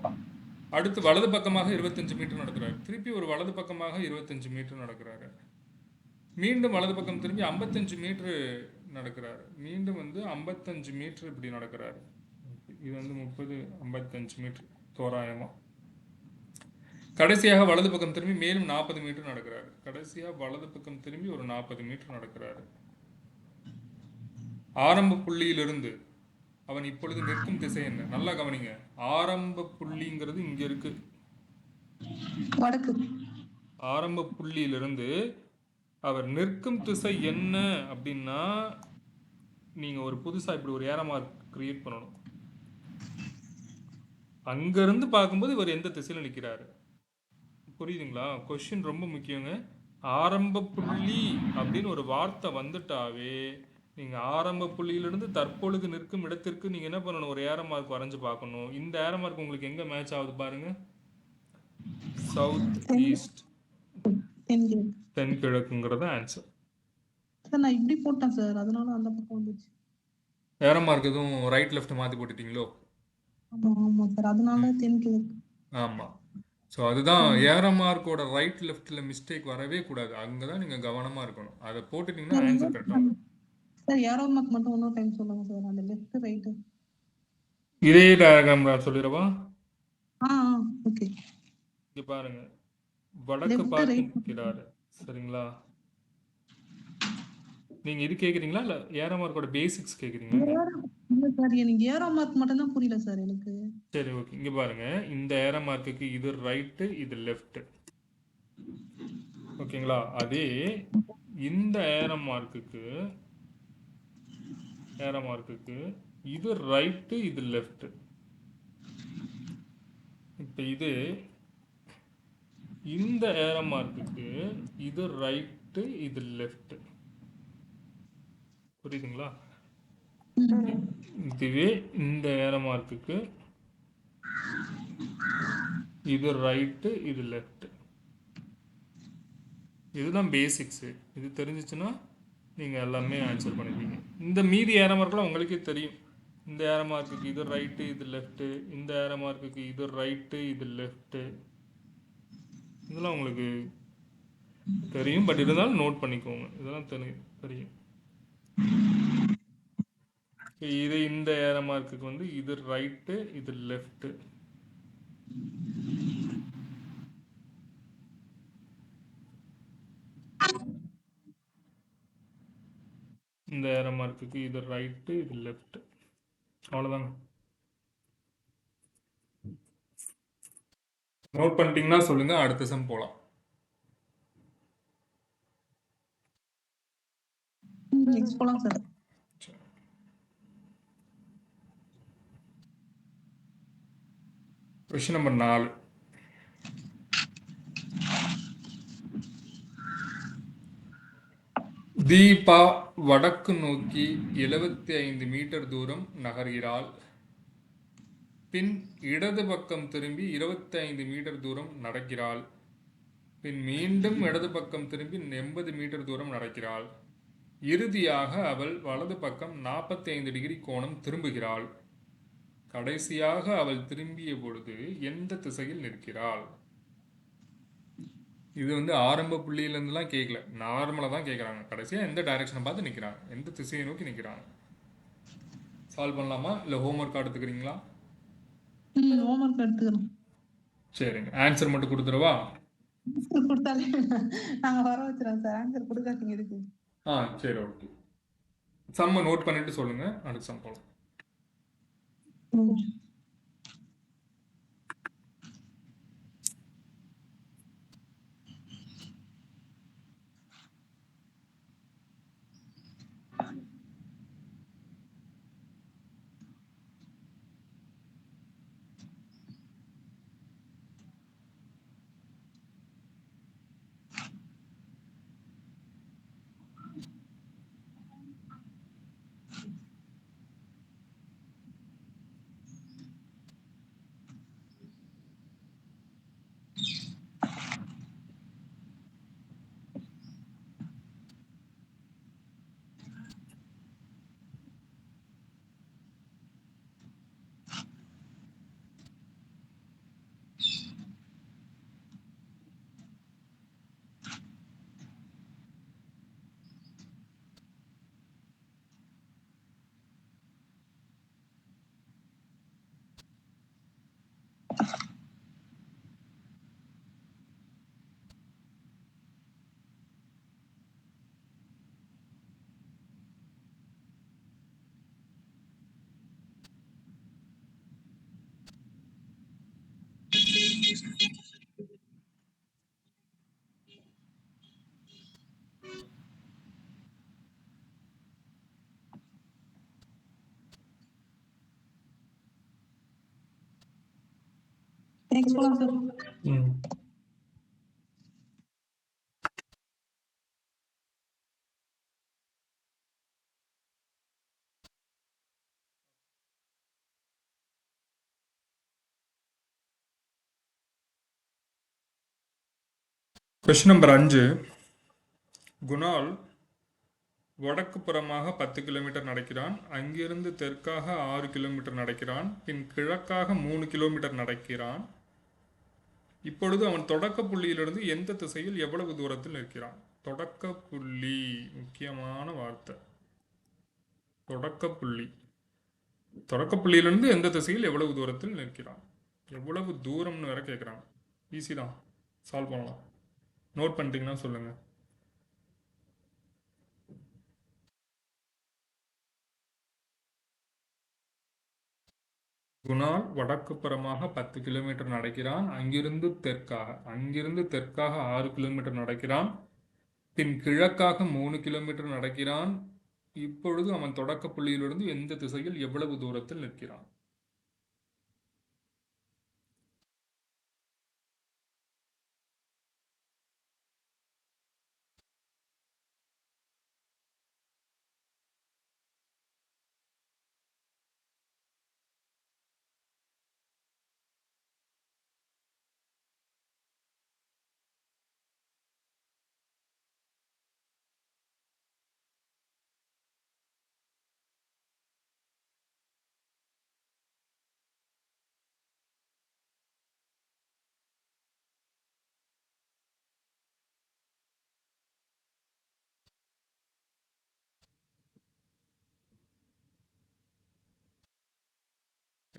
அடுத்து வலது பக்கமாக 25 மீட்டர் நடக்கிறாரு. திருப்பி ஒரு வலது பக்கமாக 25 மீட்டர் நடக்கிறாரு. மீண்டும் வலது பக்கம் திரும்பி 55 மீட்டர் நடக்கிறாரு. மீண்டும் வந்து 55 மீட்டர் இப்படி நடக்கிறாரு. இது வந்து 30, 55 மீட்டர் தோராயமா. கடைசியாக வலது பக்கம் திரும்பி மேலும் 40 மீட்டர் நடக்கிறாரு. கடைசியாக வலது பக்கம் திரும்பி ஒரு 40 மீட்டர் நடக்கிறாரு. ஆரம்ப புள்ளியிலிருந்து அவன் இப்பொழுது நிற்கும் திசை என்ன? நல்லா கவனிங்க. ஆரம்ப புள்ளிங்கிறது இங்க இருக்கு. வடக்கு. ஆரம்ப புள்ளியிலிருந்து அவர் நிற்கும் திசை என்ன அப்படின்னா, நீங்க ஒரு புதுசா இப்படி ஒரு ஏரோ மார்க் கிரியேட் பண்ணணும். அங்கிருந்து பார்க்கும்போது இவர் எந்த திசையில நிற்கிறாரு? புரியுதுங்களா? கொஸ்டின் ரொம்ப முக்கியங்க. ஆரம்ப புள்ளி அப்படின்னு ஒரு வார்த்தை வந்துட்டாவே நீங்க ஆரம்ப புள்ளியிலிருந்து தற்பொழுது நிற்கும் இடத்திற்கு நீங்க என்ன பண்ணணும்? ஒரு ஏரோ மார்க் வரைஞ்சு பார்க்கணும். இந்த ஏரோ மார்க் உங்களுக்கு எங்க மேட்ச் ஆகுது பாருங்க. சவுத் ஈஸ்ட், தென்கிழக்குங்கிறது ஆன்சர். சார் நான் இப்படி போட்டேன் சார், அதனால அந்த பக்கம் வந்துச்சு. ஏரோ மார்க் எதுவும் ரைட் லெஃப்ட் மாத்தி போட்டுட்டீங்களோ? ஆமா ஆமா சார், அதனால தென்கிழக்கு. ஆமா. ஸோ அதுதான் ஏரோ மார்க்கோட ரைட் லெஃப்ட்டில் மிஸ்டேக் வரவே கூடாது. அங்கே தான் நீங்கள் கவனமாக இருக்கணும். அதை போட்டுட்டிங்கன்னா ஆன்சர் கரெக்டாக வரும். சார் ஏரோ மார்க் மட்டும் இன்னொரு டைம் சொல்லுங்க சார். அந்த லெஃப்ட் ரைட். இதே டயக்ராம் நான் சொல்லிடவா? ஓகே. இங்கே பாருங்க, வடக்கு லெஃப்ட் பார்த்து ரைட். நிற்கிறாரு. சரிங்களா? நீங்கள் இது கேட்குறீங்களா இல்லை ஏரோ மார்க்கோட பேசிக்ஸ் கேட்குறீங்களா? இல்ல சார், எனக்கு ஏரோ மார்க் மட்டும் தான் புரியல சார் எனக்கு. சரி, ஓகே. இங்கே பாருங்க, இந்த ஏரோ மார்க்குக்கு இது ரைட்டு, இது லெஃப்ட். ஓகேங்களா? அதே இந்த ஏரோ மார்க்குக்கு இது ரைட்டு, இது லெஃப்ட். இப்போ இது இந்த ஏரோ மார்க்குக்கு இது ரைட்டு, இது லெஃப்ட். புரியுதுங்களா? இதுவே இந்த ஏரோ மார்க்குக்கு இது ரைட்டு, இது லெஃப்ட். இதுதான் பேசிக்ஸு. இது தெரிஞ்சிச்சுன்னா நீங்கள் எல்லாமே ஆன்சர் பண்ணிடுவீங்க. இந்த மீதி ஏரோ மார்க்கெலாம் உங்களுக்கே தெரியும். இந்த ஏரோ மார்க்குக்கு இது ரைட்டு, இது லெஃப்ட்டு. இந்த ஏரோ மார்க்குக்கு இது ரைட்டு, இது லெஃப்ட்டு. இதெல்லாம் உங்களுக்கு தெரியும். பட் இருந்தாலும் நோட் பண்ணிக்கோங்க. இதெல்லாம் தெரியும். இது இந்த ஏரோ மார்க்குக்கு வந்து இது ரைட்டு, இது லெஃப்ட்டு. இந்த ஏரோ மார்க்குக்கு இது ரைட்டு, இது லெஃப்ட். அவ்வளோதாங்க. நோட் பண்ணிட்டீங்கன்னா சொல்லுங்க, அடுத்த சம் போகலாம். போலாம் சார். Question number 4. தீபா வடக்கு நோக்கி 75 மீட்டர் தூரம் நகர்கிறாள். பின் இடது பக்கம் திரும்பி 25 மீட்டர் தூரம் நடக்கிறாள். பின் மீண்டும் இடது பக்கம் திரும்பி 80 மீட்டர் தூரம் நடக்கிறாள். இறுதியாக அவள் வலது பக்கம் 45 டிகிரி கோணம் திரும்புகிறாள். கடைசியாக அவள் திரும்பிய பொழுது எந்த திசையில் நிற்கிறாள்? இது வந்து ஆரம்ப புள்ளியிலேருந்துலாம் கேட்கல, நார்மலாக தான் கேட்குறாங்க. கடைசியாக எந்த டைரக்ஷனை பார்த்து நிற்கிறாங்க, எந்த திசையை நோக்கி நிற்கிறாங்க. சால்வ் பண்ணலாமா இல்லை ஹோம்ஒர்க் எடுத்துக்கிறீங்களா? ஹோம்ஒர்க் எடுத்துக்கிறோம். சரிங்க, ஆன்சர் மட்டும் கொடுத்துருவா? கொடுத்தாலே நாங்கள் வர வச்சுறோம் சார். ஆன்சர் கொடுக்காதீங்க இருக்கு. சரி, ஓகே. சம்மை நோட் பண்ணிட்டு சொல்லுங்க, அடுத்த சம் போகலாம். Question number 5. குணால் வடக்கு புறமாக 10 கிலோமீட்டர் நடக்கிறான். அங்கிருந்து தெற்காக 6 கிலோமீட்டர் நடக்கிறான். பின் கிழக்காக 3 கிலோமீட்டர் நடக்கிறான். இப்பொழுது அவன் தொடக்க புள்ளியிலிருந்து எந்த திசையில் எவ்வளவு தூரத்தில் நிற்கிறான்? தொடக்க புள்ளி முக்கியமான வார்த்தை. தொடக்க புள்ளி. தொடக்க புள்ளியிலிருந்து எந்த திசையில் எவ்வளவு தூரத்தில் நிற்கிறான்? எவ்வளவு தூரம்னு வேற கேட்குறான். ஈஸி தான், சால்வ் பண்ணலாம். நோட் பண்ணிட்டீங்கன்னா சொல்லுங்க. குணால் வடக்கு புறமாக 10 கிலோமீட்டர் நடக்கிறான். அங்கிருந்து தெற்காக 6 கிலோமீட்டர் நடக்கிறான். பின் கிழக்காக 3 கிலோமீட்டர் நடக்கிறான். இப்பொழுது அவன் தொடக்க புள்ளியிலிருந்து எந்த திசையில் எவ்வளவு தூரத்தில் நிற்கிறான்?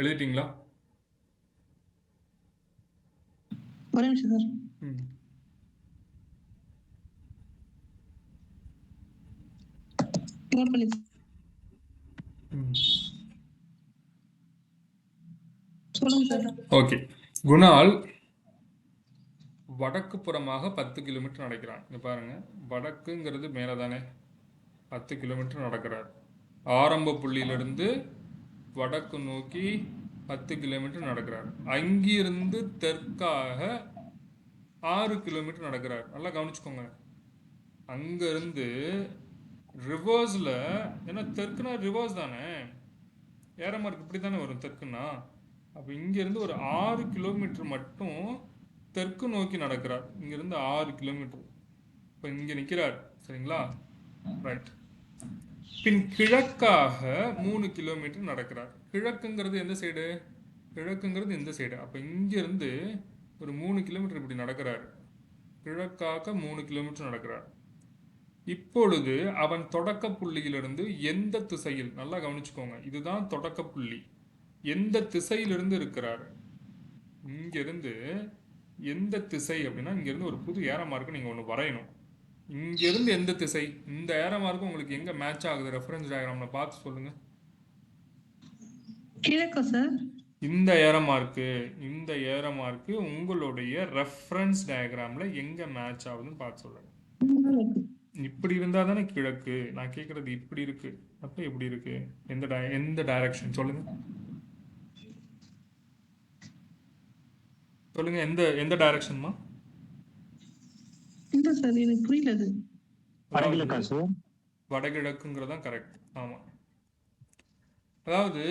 எழுதிட்டீங்களா? ஒரே நிமிஷம் சார். நோட் பண்ணி சொல்லுங்க சார். ஓகே. குணால் வடக்கு புறமாக 10 கிலோமீட்டர் நடக்கிறான். இங்க பாருங்க, வடக்குங்கிறது மேலே தானே, 10 கிலோமீட்டர் நடக்கிறார். ஆரம்ப புள்ளியிலிருந்து வடக்கு நோக்கி 10 கிலோமீட்டர் நடக்கிறார். அங்கிருந்து தெற்காக 6 கிலோமீட்டர் நடக்கிறார். நல்லா கவனிச்சுக்கோங்க. அங்கிருந்து ரிவர்ஸில், ஏன்னா தெற்குனா ரிவர்ஸ் தானே, ஏரமார்க் இப்படி தானே வரும் தெற்குன்னா. அப்போ இங்கேருந்து ஒரு 6 கிலோமீட்டர் மட்டும் தெற்கு நோக்கி நடக்கிறார். இங்கிருந்து 6 கிலோமீட்டர். இப்போ இங்கே நிற்கிறார், சரிங்களா? ரைட். பின் கிழக்காக 3 கிலோமீட்டர் நடக்கிறார். கிழக்குங்கிறது எந்த சைடு? கிழக்குங்கிறது இந்த சைடு. அப்போ இங்கேருந்து ஒரு 3 கிலோமீட்டர் இப்படி நடக்கிறார். கிழக்காக 3 கிலோமீட்டர் நடக்கிறார். இப்பொழுது அவன் தொடக்க புள்ளியிலிருந்து எந்த திசையில், நல்லா கவனிச்சுக்கோங்க, இதுதான் தொடக்க புள்ளி, எந்த திசையிலிருந்து இருக்கிறார்? இங்கிருந்து எந்த திசை அப்படின்னா, இங்கிருந்து ஒரு புது ஏரோ மார்க்கு நீங்கள் ஒன்று வரையணும். இங்கிருந்து எந்த திசை? இந்த ஏரோ மார்க்கு உங்களுக்கு எங்க மேட்ச் ஆகுது? ரெஃபரன்ஸ் டயக்ராம்ல பார்த்து சொல்லுங்க. கிழக்கா சார்? இந்த ஏரோ மார்க்கு உங்களுடைய ரெஃபரன்ஸ் டயக்ராம்ல எங்க மேட்ச் ஆகுதுன்னு பார்த்து சொல்லுங்க. இப்படி இருந்தா தானே கிழக்கு. நான் கேட்கறது இப்படி இருக்கு, அப்ப எப்படி இருக்கு? எந்த டைரக்ஷன் சொல்லுங்க. சொல்லுங்க, எந்த டைரக்ஷன்மா? இல்ல சார், எனக்கு புரியல. அது வடகிழக்கா சார்? வடகிழக்குங்கிறதான் கரெக்ட். ஆமா. அதாவது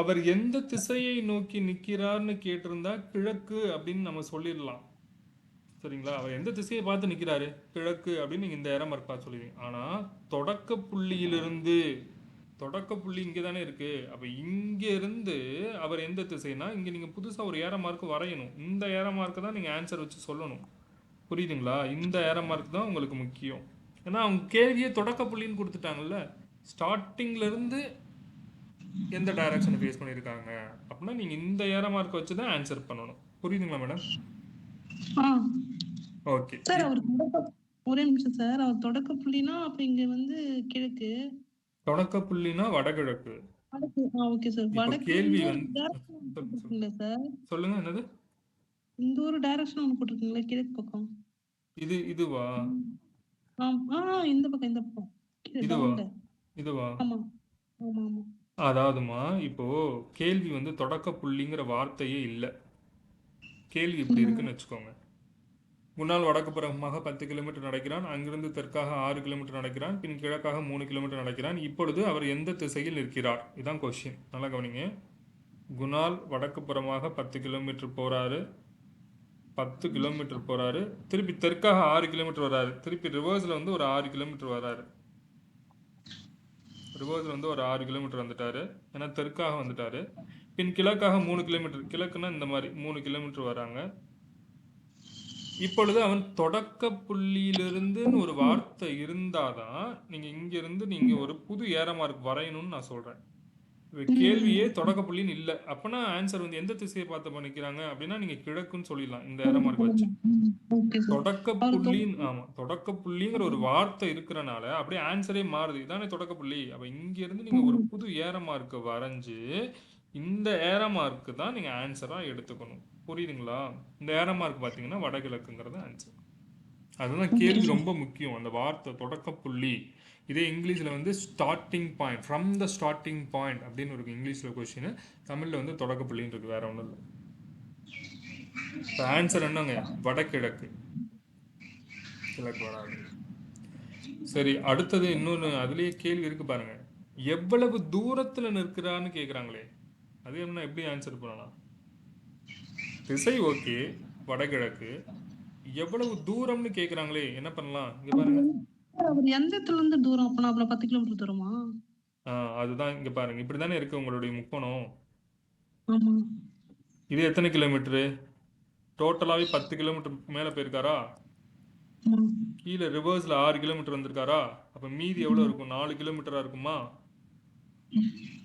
அவர் எந்த திசையை நோக்கி நிற்கிறார்னு கேட்டிருந்தா கிழக்கு அப்படின்னு நம்ம சொல்லிடலாம், சரிங்களா? அவர் எந்த திசையை பார்த்து நிற்கிறாரு, கிழக்கு அப்படின்னு நீங்கள் இந்த ஏரோ மார்க் பார்த்து சொல்லுவீங்க. ஆனால் தொடக்க புள்ளியிலிருந்து, தொடக்க புள்ளி இங்கே தானே இருக்குது. அப்போ இங்கேருந்து அவர் எந்த திசைனா, இங்கே நீங்கள் புதுசாக ஒரு ஏரோ மார்க் வரையணும். இந்த ஏரோ மார்க்கு தான் நீங்கள் ஆன்சர் வச்சு சொல்லணும். புரியுதுங்களா? இந்த ஏரோ மார்க் தான் உங்களுக்கு முக்கியம். ஏன்னா அவங்க கேள்வியே தொடக்க புள்ளின்னு கொடுத்துட்டாங்கல்ல, ஸ்டார்டிங்லேருந்து எந்த டைரக்ஷனை ஃபேஸ் பண்ணியிருக்காங்க அப்படின்னா நீங்கள் இந்த ஏரோ மார்க் வச்சு தான் ஆன்சர் பண்ணணும். புரியுதுங்களா மேடம்? Okay sir. அவர் ஒரே நிமிஷம் சார். அவர் தொடக்க புள்ளினா அப்ப இங்க வந்து கிழக்கு, தொடக்க புள்ளினா வடகிழக்கு. Okay sir. வடக்கு கேள்வி வந்து சார் சொல்லுங்க, என்னது? இந்த ஒரு டைரக்ஷன் ஒன்று போட்டிருக்கீங்களா, கிழக்கு பக்கம்? இதுவா? இந்த பக்கம் இதுவா? ஆமா ஆமா ஆமா. அதாவதுமா, இப்போ கேள்வி வந்து தொடக்க புள்ளிங்கிற வார்த்தையே இல்லை. கேள்வி இப்படி இருக்குன்னு வச்சுக்கோங்க. முன்னாள் வடக்கு புறமாக 10 கிலோமீட்டர் நடக்கிறான். அங்கிருந்து தெற்காக 6 கிலோமீட்டர் நடக்கிறான். பின் கிழக்காக 3 கிலோமீட்டர் நடக்கிறான். இப்பொழுது அவர் எந்த திசையில் நிற்கிறார்? இதுதான் கொஸ்டின். நல்லா கவனிங்க. குணால் வடக்கு புறமாக 10 கிலோமீட்டர் போறாரு. 10 கிலோமீட்டர் போறாரு. திருப்பி தெற்காக 6 கிலோமீட்டர் வராரு. திருப்பி ரிவர்ஸ்ல வந்து ஒரு 6 கிலோமீட்டர் வராரு. ரிவர்ஸ்ல வந்து ஒரு 6 கிலோமீட்டர் வந்துட்டாரு, ஏன்னா தெற்காக வந்துட்டாரு. பின் கிழக்காக 3 கிலோமீட்டர், கிழக்குன்னா இந்த மாதிரி 3 கிலோமீட்டர் வராங்க. இப்பொழுது அவன் தொடக்க புள்ளியிலிருந்துன்னு ஒரு வார்த்தை இருந்தாதான் நீங்க இங்க இருந்து நீங்க ஒரு புது ஏற மார்க் வரையணும்னு நான் சொல்றேன். கேள்வியே தொடக்க புள்ளின்னு இல்லை. அப்பனா ஆன்சர் வந்து எந்த திசையை பார்த்து பண்ணிக்கிறாங்க அப்படின்னா நீங்க கிழக்குன்னு சொல்லிடலாம் இந்த ஏற மார்க் வச்சு. தொடக்க புள்ளின்னு, ஆமா, தொடக்க புள்ளிங்கிற ஒரு வார்த்தை இருக்கிறனால அப்படியே ஆன்சரே மாறுது. இதானே தொடக்க புள்ளி. அப்ப இங்க இருந்து நீங்க ஒரு புது ஏற மார்க் வரைஞ்சு இந்த ஏற மார்க் தான் நீங்க ஆன்சரா எடுத்துக்கணும். புரியுதுங்களா? இந்த ஏற மார்க் பாத்தீங்கன்னா வடகிழக்குங்கிறது ஆன்சர். அதுதான் கேள்வி ரொம்ப முக்கியம். அந்த வார்த்தை தொடக்க புள்ளி. இதே இங்கிலீஷில் வந்து starting point, from the starting point அப்படின்னு இருக்கு இங்கிலீஷில் கொஸ்டின். தமிழில் வந்து தொடக்க புள்ளின்னு இருக்கு, வேற ஒன்றும் இல்லை. இப்போ ஆன்சர் என்னங்க? வடகிழக்கு, கிழக்கு வராது. சரி, அடுத்தது இன்னொன்று அதுலேயே கேள்வி இருக்கு பாருங்க. எவ்வளவு தூரத்தில் நிற்கிறான்னு கேட்குறாங்களே, அது என்ன, எப்படி ஆன்சர் பண்ணலாம்? திசை ஓகே, வடகிழக்கு. எவ்வளவு தூரம்னு கேட்குறாங்களே, என்ன பண்ணலாம்? இங்கே பாருங்க. அவர் எந்த இடத்துல இருந்து தூரம்? அப்ப நான் 10 கிலோமீட்டர் தூரமா? அதுதான் இங்க பாருங்க, இப்படி தானே இருக்கு உங்களுடைய முக்கோணம். ஆமா. இது எத்தனை கிலோமீட்டரு? டோட்டலாவே 10 கிலோமீட்டர் மேல போயிருக்காரா? கீழே ரிவர்ஸ்ல 6 கிலோமீட்டர் வந்திருக்காரா? அப்ப மீதி எவ்வளவு இருக்கும்? 4 கிலோமீட்டரா இருக்குமா?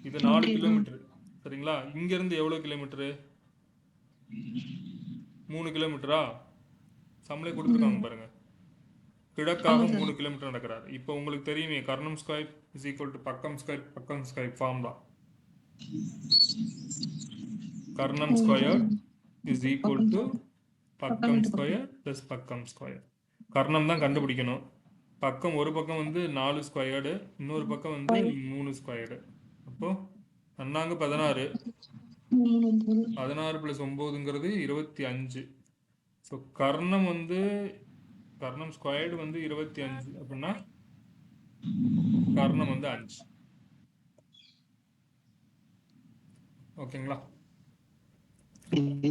இது 4 கிலோமீட்டர், சரிங்களா? இங்க இருந்து எவ்வளவு கிலோமீட்டரு? 3 கிலோமீட்டரா? சம்பளே கொடுத்துருக்காங்க பாருங்க. கிழக்காக 3 கிலோமீட்டர் நடக்கிறாரு. இப்போ உங்களுக்கு தெரியுமே, கர்ணம் ஸ்கொயர் இஸ் ஈக்குவல் டு பக்கம் ஸ்கொயர் ஃபார்ம் தான். கர்ணம் ஸ்கொயர் இஸ் ஈக்குவல் டு பக்கம் ஸ்கொயர் பிளஸ் பக்கம் ஸ்கொயர். கர்ணம் தான் கண்டுபிடிக்கணும். பக்கம் ஒரு பக்கம் வந்து 4 ஸ்கொயர்டு, இன்னொரு பக்கம் வந்து 3 ஸ்கொயர்டு. அப்போ அண்ணாங்க 16, 16 பிளஸ் 9ங்கிறது 25. ஸோ கர்ணம் வந்து கர்ணம் ஸ்கொயர்டு வந்து 25 அப்படின்னா கர்ணம் வந்து 5. ஓகேங்களா?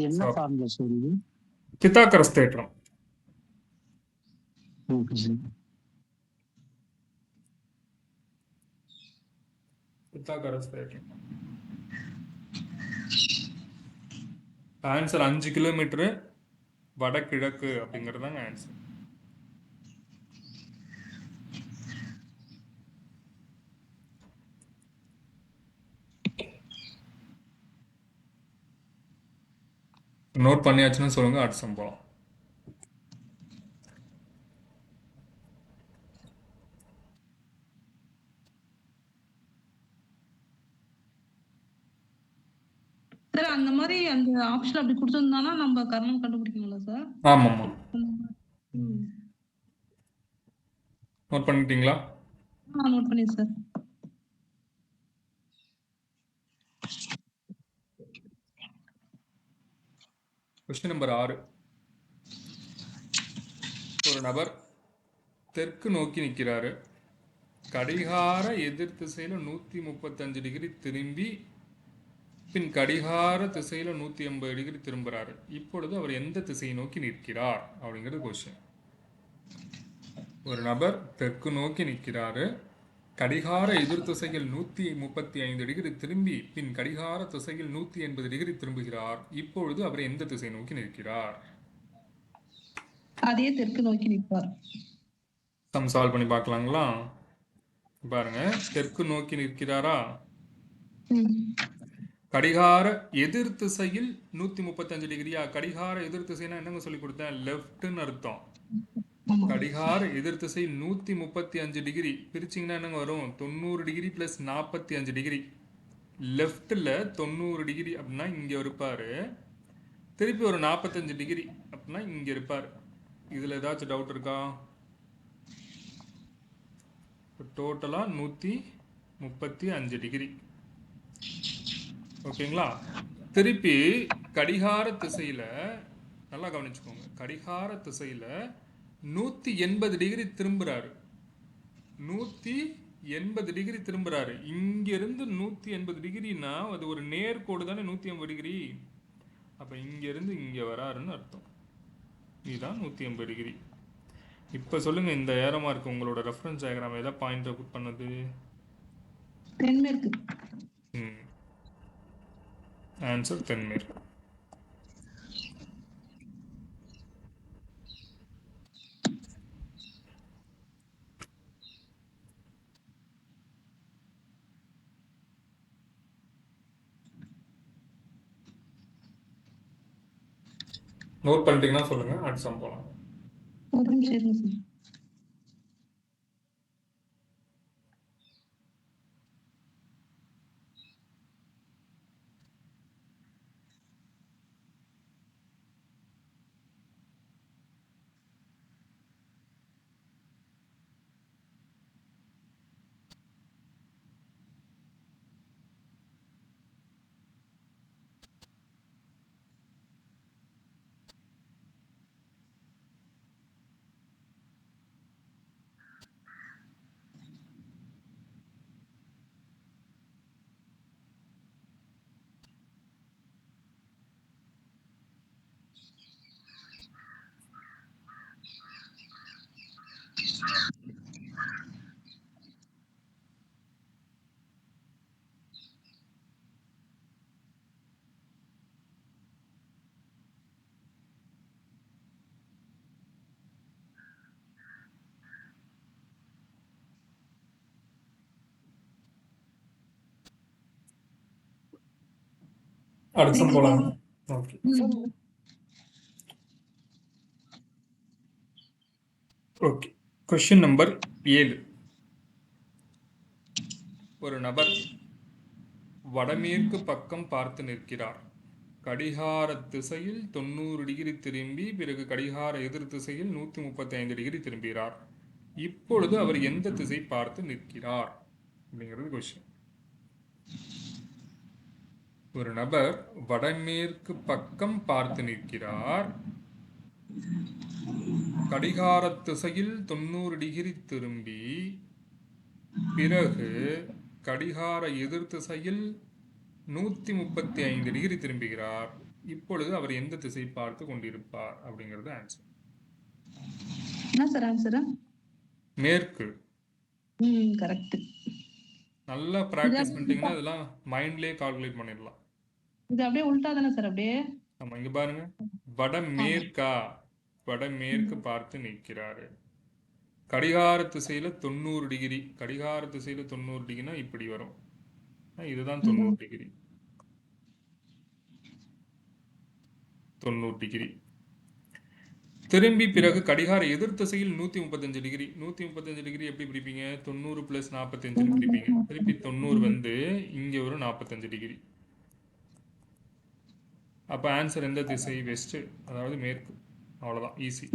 என்ன ஃபார்முலா சார் இது? பித்தாகரஸ் தேற்றம். Okay sir. பித்தாகரஸ் தேற்றம். ஆன்சர் 5 கிலோமீட்டரு வடகிழக்கு அப்படிங்கிறது தாங்க ஆன்சர். நோட் பண்ணியாச்சுன்னு சொல்லுங்க, அடுத்த சம்பளம். சார் அந்த மாதிரி அந்த ஆப்ஷன் அப்படி கொடுத்திருந்தானா நம்ம கர்ணம் கண்டுபிடிக்கணும்ல சார்? ஆமாம்மா. நோட் பண்ணிட்டீங்களா? நோட் பண்ணி சார். Question number 6. ஒரு நபர் தெற்கு நோக்கி நிற்கிறாரு. கடிகார எதிர் திசையில 135 டிகிரி திரும்பி பின் கடிகார திசையில 180 டிகிரி திரும்புறாரு. இப்பொழுது அவர் எந்த திசையை நோக்கி நிற்கிறார் அப்படிங்கிறது கொஸ்டின். ஒரு நபர் தெற்கு நோக்கி நிற்கிறாரு. கடிகார எதிர் திசையில் 135 டிகிரி திரும்பி பின் கடிகார திசையில் 180 டிகிரி திரும்புகிறார். இப்பொழுது அவர் எந்த திசை நோக்கி நிற்கிறார்? அதே தெற்கு நோக்கி நிற்பார். சம் சால்வ் பண்ணி பார்க்கலாங்களா? பாருங்க, தெற்கு நோக்கி நிற்கிறாரா? கடிகார எதிர் திசையில் 135 டிகிரியா? கடிகார எதிர் திசைனா என்னங்க சொல்லி கொடுத்தேன்? லெஃப்ட்னு அர்த்தம். கடிகார எதிர் திசை 135 டிகிரி பிரிச்சிங்கன்னா என்னங்க வரும்? 90 டிகிரி பிளஸ் 45 டிகிரி. லெஃப்டில் 90 டிகிரி அப்படின்னா இங்கே இருப்பார். திருப்பி ஒரு 45 டிகிரி அப்படின்னா இங்கே இருப்பார். இதில் ஏதாச்சும் டவுட் இருக்கா? டோட்டலாக 135 டிகிரி. ஓகேங்களா? திருப்பி கடிகார திசையில் நல்லா கவனிச்சுக்கோங்க. கடிகார திசையில் 180 டிகிரி திரும்புறாரு. 180 டிகிரி திரும்புறாரு. இங்கிருந்து 180 டிகிரினா அது ஒரு நேர்கோடு தானே 180 டிகிரி. அப்ப இங்கிருந்து இங்க வராருன்னு அர்த்தம். இதுதான் 180 டிகிரி. இப்ப சொல்லுங்க, இந்த ஏரோ மார்க் உங்களோட ரெஃபரன்ஸ் டயக்ராம் எதை பாயிண்ட் அவுட் பண்ணது? தென்மேற்கு. ஆன்சர் தென்மேற்கு. நோட் பண்ணிட்டீங்கன்னா சொல்லுங்க, அடுத்த சம் போலாம். ஒரு நிமிஷம் இருங்க சார். அடுத்த சம் போலாம். ஓகே. ஓகே. Question number 7. ஒரு நபர் வடமேற்கு பக்கம் பார்த்து நிற்கிறார். கடிகார திசையில் 90 டிகிரி திரும்பி பிறகு கடிகார எதிர் திசையில் 135 டிகிரி திரும்புகிறார். இப்பொழுது அவர் எந்த திசை பார்த்து நிற்கிறார் அப்படிங்கிறது கொஸ்டின். ஒரு நபர் வடமேற்கு பக்கம் பார்த்து நிற்கிறார். கடிகார திசையில் 90 டிகிரி திரும்பி பிறகு கடிகார எதிர் திசையில் 135 டிகிரி திரும்புகிறார். இப்பொழுது அவர் எந்த திசை பார்த்து கொண்டிருப்பார் அப்படிங்கிறது ஆன்சர். என்ன சார் ஆன்சர்? மேற்கு. கரெக்ட். நல்லா பிராக்டிஸ் பண்ணிட்டீங்கன்னா இதெல்லாம் மைண்ட்லயே கால்குலேட் பண்ணிடலாம். இது அப்படியே உல்டா தானே சார்? அப்படியே ஆமா, இங்க பாருங்க, வடமேற்கு பார்த்து நிற்கிறாரு. கடிகார திசையில 90 டிகிரி. கடிகார திசையில 90 டிகிரினா இப்படி வரும். இதுதான் 90 டிகிரி. 90 டிகிரி திரும்பி பிறகு கடிகார எதிர் திசையில் 135 டிகிரி. 135 டிகிரி எப்படி பிரிப்பீங்க? 90 + 45 பிரிப்பீங்க. திருப்பி 90 வந்து இங்க ஒரு 45 டிகிரி. அப்ப ஆன்சர் எந்த திசை? வெஸ்ட், அதாவது மேற்கு. அவ்வளவுதான், ஈஸி.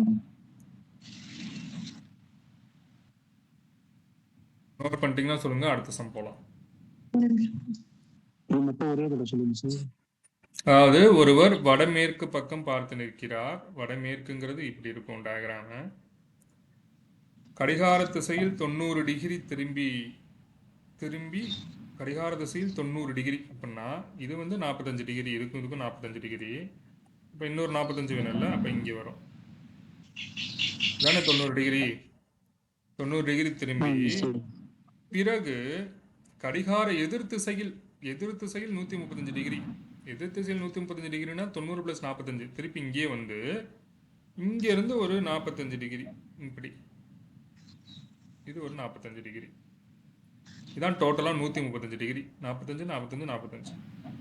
நோட் பண்ணிட்டீங்கன்னா சொல்லுங்க, அடுத்த சம் போலாம். அதாவது ஒருவர் வடமேற்கு பக்கம் பார்த்து நிற்கிறார். வடமேற்குங்கிறது இப்படி இருக்கும் டயக்ராம. கடிகார திசையில் 90 டிகிரி திரும்பி கடிகார திசையில் 90 டிகிரி அப்படின்னா இது வந்து 45 டிகிரி. இதுக்கும் 45 டிகிரி. இப்போ இன்னொரு 45 வேணும்ல, அப்போ இங்கே வரும் தானே 90 டிகிரி. 90 டிகிரி திரும்பி பிறகு கடிகார எதிர் திசையில் 135 டிகிரி. எதிர் திசையில் 135 டிகிரினா 90 + 45. திருப்பி இங்கே வந்து இங்க இருந்து ஒரு 45 டிகிரி இப்படி. இது ஒரு 45 டிகிரி. இதான் டோட்டலா 135 டிகிரி. 45 45 45.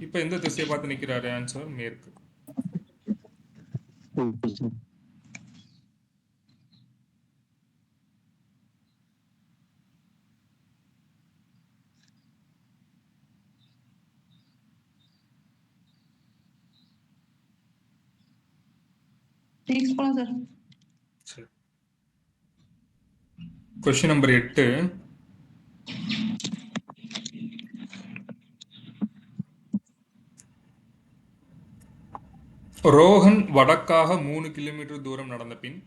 இப்போ எந்த திசையை பார்த்து நிற்கிறாரு? ஆன்சர் மேற்கு. சரி. Question number 8. ரோஹன் வடக்காக 3 கிலோமீட்டர் தூரம் நடந்த பின்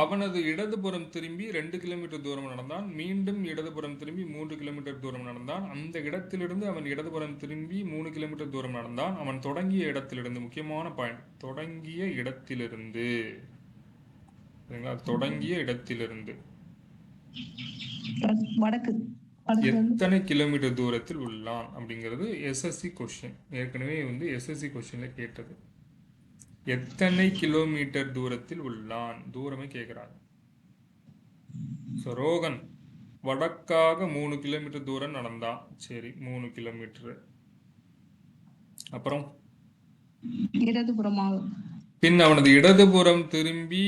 அவனது இடதுபுறம் திரும்பி 2 கிலோமீட்டர் தூரம் நடந்தான். மீண்டும் இடதுபுறம் திரும்பி 3 கிலோமீட்டர் தூரம் நடந்தான். அந்த இடத்திலிருந்து அவன் இடதுபுறம் திரும்பி 3 கிலோமீட்டர் தூரம் நடந்தான். அவன் தொடங்கிய இடத்திலிருந்து, முக்கியமான பாயிண்ட், தொடங்கிய இடத்திலிருந்து, சரிங்களா? தொடங்கிய இடத்திலிருந்து வடக்கு அடுத்து வந்து எத்தனை கிலோமீட்டர் தூரத்தில் உள்ளான் அப்படிங்கிறது எஸ்எஸ்சி கொஸ்டின். ஏற்கனவே வந்து எஸ்எஸ்சி கொஸ்டின்ல கேட்டது. எத்தனை கிலோமீட்டர் தூரத்தில் உள்ளான், தூரமே கேட்குறாங்க. ஸோ ரோகன் வடக்காக 3 கிலோமீட்டர் தூரம் நடந்தான். சரி, 3 கிலோமீட்டர். அப்புறம் இடதுபுறமாக பின் அவனது இடதுபுறம் திரும்பி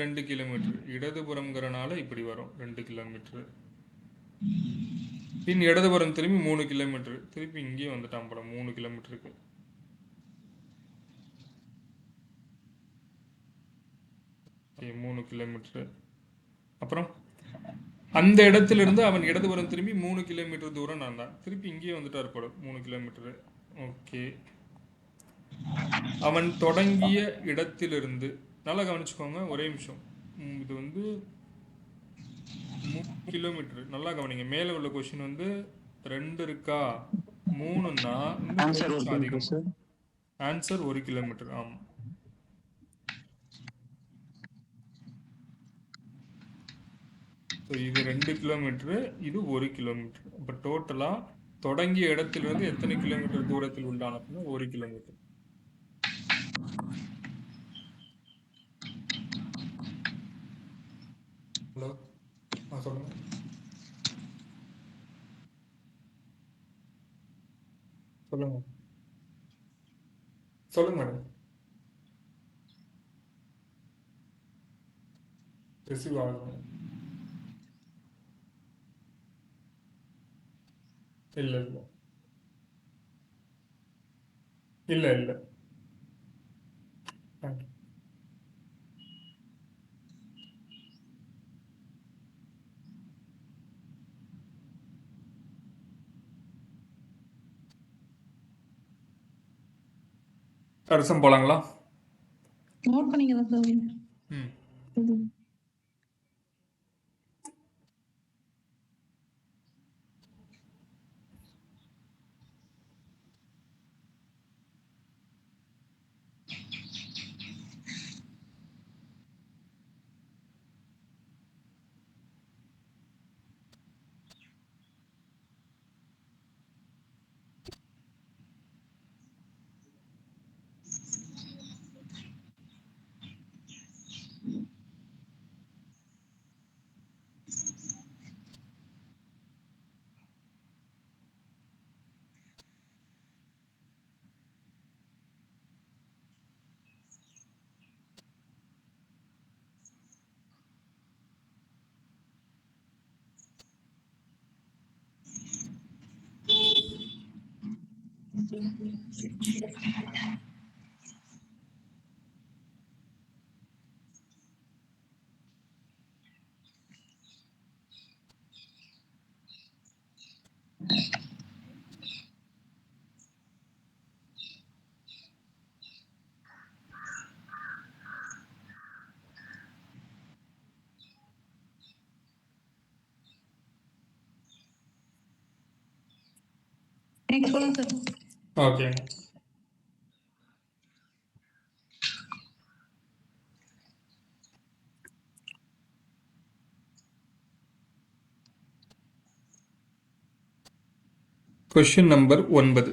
2 கிலோமீட்டர். இடதுபுறம்ங்கிறனால இப்படி வரும் 2 கிலோமீட்டர். பின் இடதுபுறம் திரும்பி 3 கிலோமீட்டர். திருப்பி இங்கேயே வந்துட்டான் போல 3 கிலோமீட்டருக்கு. Okay, 3 kilometre. அப்புறம் அந்த இடத்துல இருந்து அவன் இடதுபுறம் திரும்பி 3 கிலோமீட்டர் தூரம் நடந்தான். திருப்பி இங்கேயே வந்துட்டார் போல 3 கிலோமீட்டர். ஓகே, அவன் தொடங்கிய இடத்திலிருந்து நல்லா கவனிச்சுக்கோங்க, ஒரே நிமிஷம். இது வந்து 3 கிலோமீட்டர். நல்லா கவனிங்க, மேலே உள்ள கொஸ்டின் வந்து 2 இருக்கா 3ன்னா ஆன்சர் ஒரு அதிகம். Kilometre sir. Answer 1 kilometre. ஆமாம். ஸோ இது 2 கிலோமீட்டர், இது 1 கிலோமீட்டர். இப்போ டோட்டலாக தொடங்கிய இடத்திலிருந்து எத்தனை கிலோமீட்டர் தூரத்தில் உள்ளான் அப்படின்னா 1 கிலோமீட்டர். ஹலோ, சொல்லுங்க. சொல்லுங்க சொல்லுங்க மேடம். ரிசீவ் ஆகுது. இல்லை இல்லை இல்லை இல்லை. தேங்க்யூ. அரசம் போலாங்களா? நோட் பண்ணிக்கிறேன் சார். ம் இது நெக்ஸ்ட் போலாம் சார். ஓகே. Question number 9.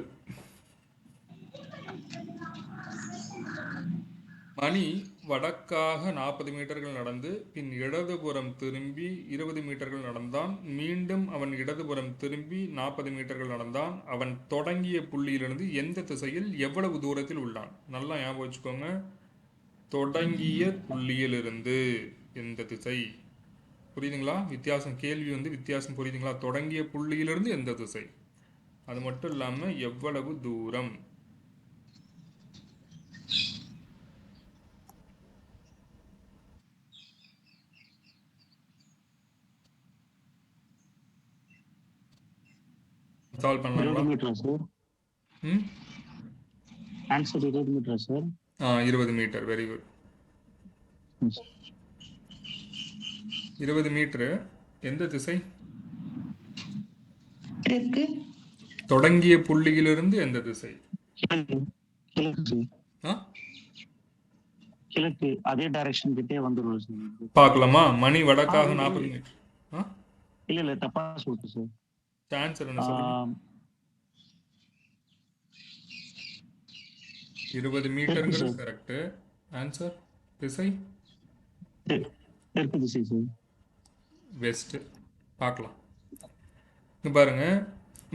மணி வடக்காக 40 மீட்டர்கள் நடந்து பின் இடதுபுறம் திரும்பி 20 மீட்டர்கள் நடந்தான். மீண்டும் அவன் இடதுபுறம் திரும்பி 40 மீட்டர்கள் நடந்தான். அவன் தொடங்கிய புள்ளியிலிருந்து எந்த திசையில் எவ்வளவு தூரத்தில் உள்ளான்? நல்லா ஞாபகம் வச்சுக்கோங்க, தொடங்கிய புள்ளியிலிருந்து எந்த திசை. புரியுதுங்களா? வித்தியாசம், கேள்வி வந்து வித்தியாசம் புரியுதுங்களா? தொடங்கிய புள்ளியிலிருந்து எந்த திசை, அது மட்டும் இல்லாம எவ்வளவு தூரம். சால்வ் 20 பண்ணலாங்களா? Metre sir. ம் answer 20 metre sir. 20 metre. Very good. 20 metre எந்த திசை? கிழக்கு. தொடங்கிய புள்ளியிலிருந்து எந்த திசை? கிழக்கு. கிழக்கு. ஆ? கிழக்கு. அதே டைரக்ஷன் கிட்டே வந்துரும் சார். பார்க்கலாமா? மணி வடக்காக 40 மீட்டர். ஆ? இல்ல தப்பா சொல்லிட்டு சார். ஆன்சர் என்ன சொல்லுங்க? 20 மீட்டருங்கிறது கரெக்டு. ஆன்சர் திசை தெற்கு திசை சார். வெஸ்ட். பார்க்கலாம். இங்க பாருங்க,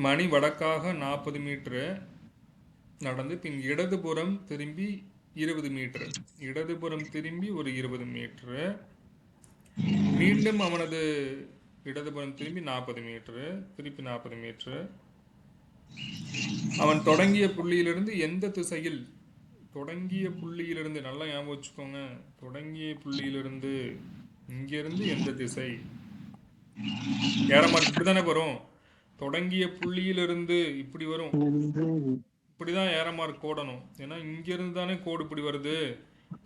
மணி வடக்காக 40 மீட்டரு நடந்து பின் இடதுபுறம் திரும்பி 20 மீட்டரு, இடதுபுறம் திரும்பி ஒரு 20 மீட்டரு, மீண்டும் அவனது இடதுபுறம் திரும்பி 40 மீட்டரு, திருப்பி 40 மீட்டரு. அவன் தொடங்கிய புள்ளியிலிருந்து எந்த திசையில், தொடங்கிய புள்ளியிலிருந்து நல்லா ஞாபகம் வச்சுக்கோங்க, தொடங்கிய புள்ளியிலிருந்து இங்கிருந்து எந்த திசை, ஏறமார்க் இப்படி தானே வரும், தொடங்கிய புள்ளியிலிருந்து இப்படி வரும், இப்படிதான் ஏறமார்க் போடணும். ஏன்னா இங்கிருந்து தானே கோடு இப்படி வருது,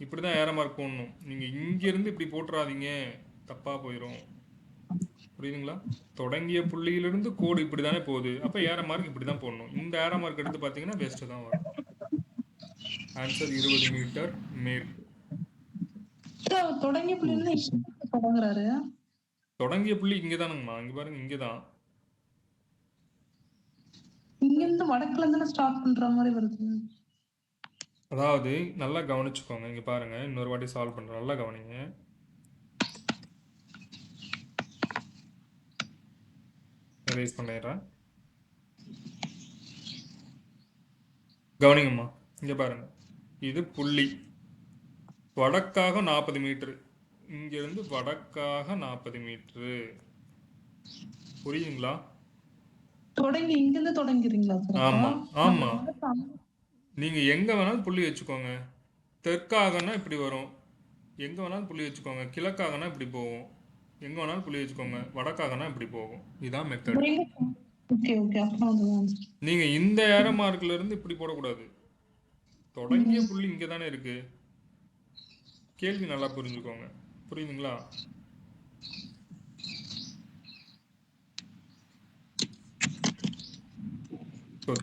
இப்படிதான் ஏறமார்க் போடணும். நீங்க இங்கிருந்து இப்படி போட்டுறாதீங்க, தப்பா போயிடும். புரியுதுங்களா? தொடங்கிய புள்ளியிலிருந்து கோடு இப்படி தானே போகுது, அப்ப ஏறமார்க் இப்படி தான் போடணும். இந்த ஏறமார்க் எடுத்து பார்த்தீங்கன்னா வெஸ்ட் தான் வரும். ஆன்சர் 20 மீட்டர் மேற்கு. தொடங்கிய புள்ளி தொடங்குறாரு. தொடங்கிய புள்ளி இங்க தானுங்கம்மா, இங்க பாருங்க, இங்கதான். இங்க இருந்து வடக்குல இருந்து ஸ்டார்ட் பண்ற மாதிரி வருது. அதாவது நல்லா கவனிச்சுக்கோங்க, இங்க பாருங்க, இன்னொரு வாட்டி சால்வ் பண்றேன், நல்லா கவனிங்க. எரேஸ் பண்ணிடுறேன், கவனிங்கம்மா. இங்க பாருங்க, இது புள்ளி வடக்காக 40 மீட்டரு, இங்கிருந்து வடக்காக 40 மீட்டரு. புரியுதுங்களா? தொடங்கி இங்கிருந்து தொடங்கிறீங்களா? ஆமா ஆமா, நீங்க எங்க வேணாலும் புள்ளி வச்சுக்கோங்க. தெற்காகனா இப்படி வரும், எங்க வேணாலும் புள்ளி வச்சுக்கோங்க. கிழக்காகனா இப்படி போகும், எங்க வேணாலும் புள்ளி வச்சுக்கோங்க. வடக்காகனா இப்படி போகும். இதான் மெத்தட். நீங்க இந்த ஏரோ மார்க்ல இருந்து இப்படி போடக்கூடாது. தொடங்கிய புள்ளி இங்க தானே இருக்கு. கேள்வி நல்லா புரிஞ்சுக்கோங்க. புரியுதுங்களா?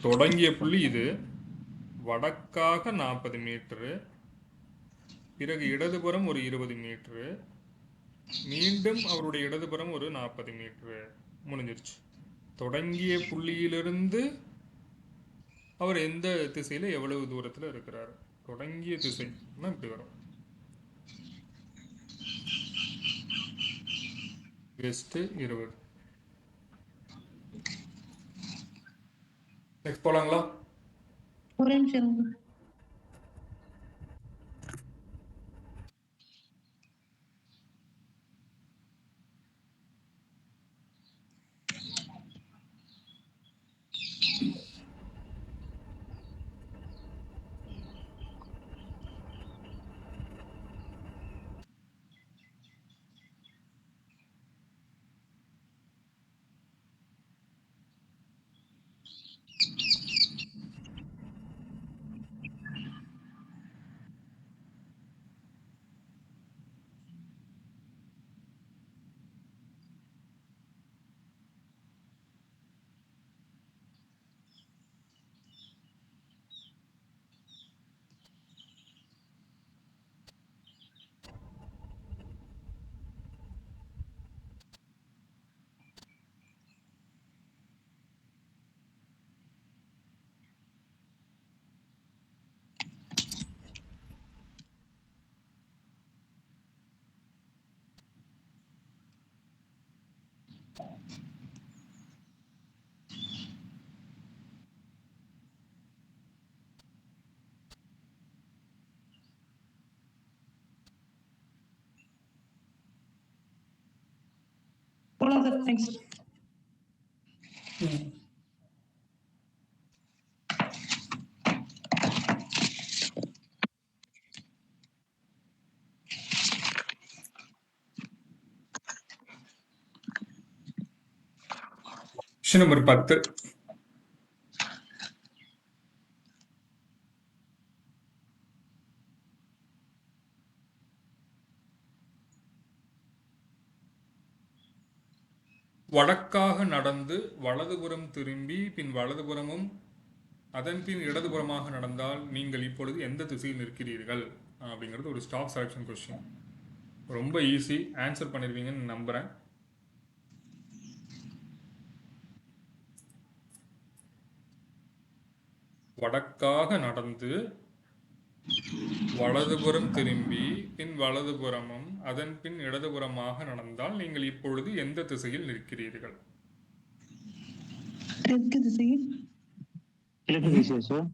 தொடங்கிய புள்ளி இது, வடக்காக 40 மீட்டரு, பிறகு இடதுபுறம் ஒரு 20 மீட்டரு, மீண்டும் அவருடைய இடதுபுறம் ஒரு 40 மீட்டரு. முடிஞ்சிருச்சு. தொடங்கிய புள்ளியிலிருந்து அவர் எந்த திசையில எவ்வளவு தூரத்தில் இருக்கிறார், தொடங்கிய திசை இப்படி வரும். வெஸ்ட் 20. நெக்ஸ்ட் போலாங்களா? ஒரே நிமிஷம். Thanks. நம்பர் 10. வடக்காக நடந்து வலதுபுறம் திரும்பி பின் வலதுபுறமும் அதன் பின் இடதுபுறமாக நடந்தால் நீங்கள் இப்பொழுது எந்த திசையில் நிற்கிறீர்கள் அப்படிங்கிறது ஒரு ஸ்டாப் செலக்ஷன் கொஸ்டின். ரொம்ப ஈஸி, ஆன்சர் பண்ணிருவீங்கன்னு நம்புறேன். வடக்காக நடந்து வலதுபுறம் திரும்பி பின் வலதுபுறமும் அதன் பின் இடதுபுறமாக நடந்தால் நீங்கள் இப்பொழுது எந்த திசையில் நிற்கிறீர்கள்? தெற்கு திசையில். கிழக்கு திசை சார்.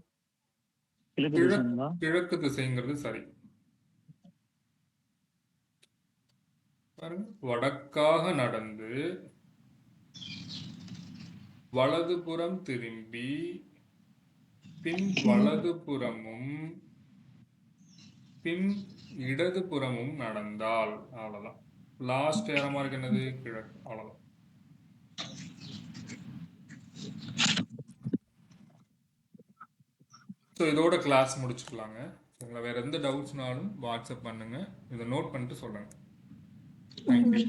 கிழக்கு திசைங்களா? கிழக்கு திசைங்கிறது சரி. பாருங்க, வடக்காக நடந்து வலதுபுறம் திரும்பி பின் வலதுபுறமும் பின் இடதுபுறமும் நடந்தால் அவ்வளவுதான். லாஸ்ட் ஏரமா இருக்கு என்னது? கிழக்கு. அவ்வளவுதான். ஸோ இதோட கிளாஸ் முடிச்சுக்கலாங்க. உங்களை வேற எந்த டவுட்ஸ்னாலும் வாட்ஸ்அப் பண்ணுங்க. இதை நோட் பண்ணிட்டு சொல்லுங்க. தேங்க்யூ.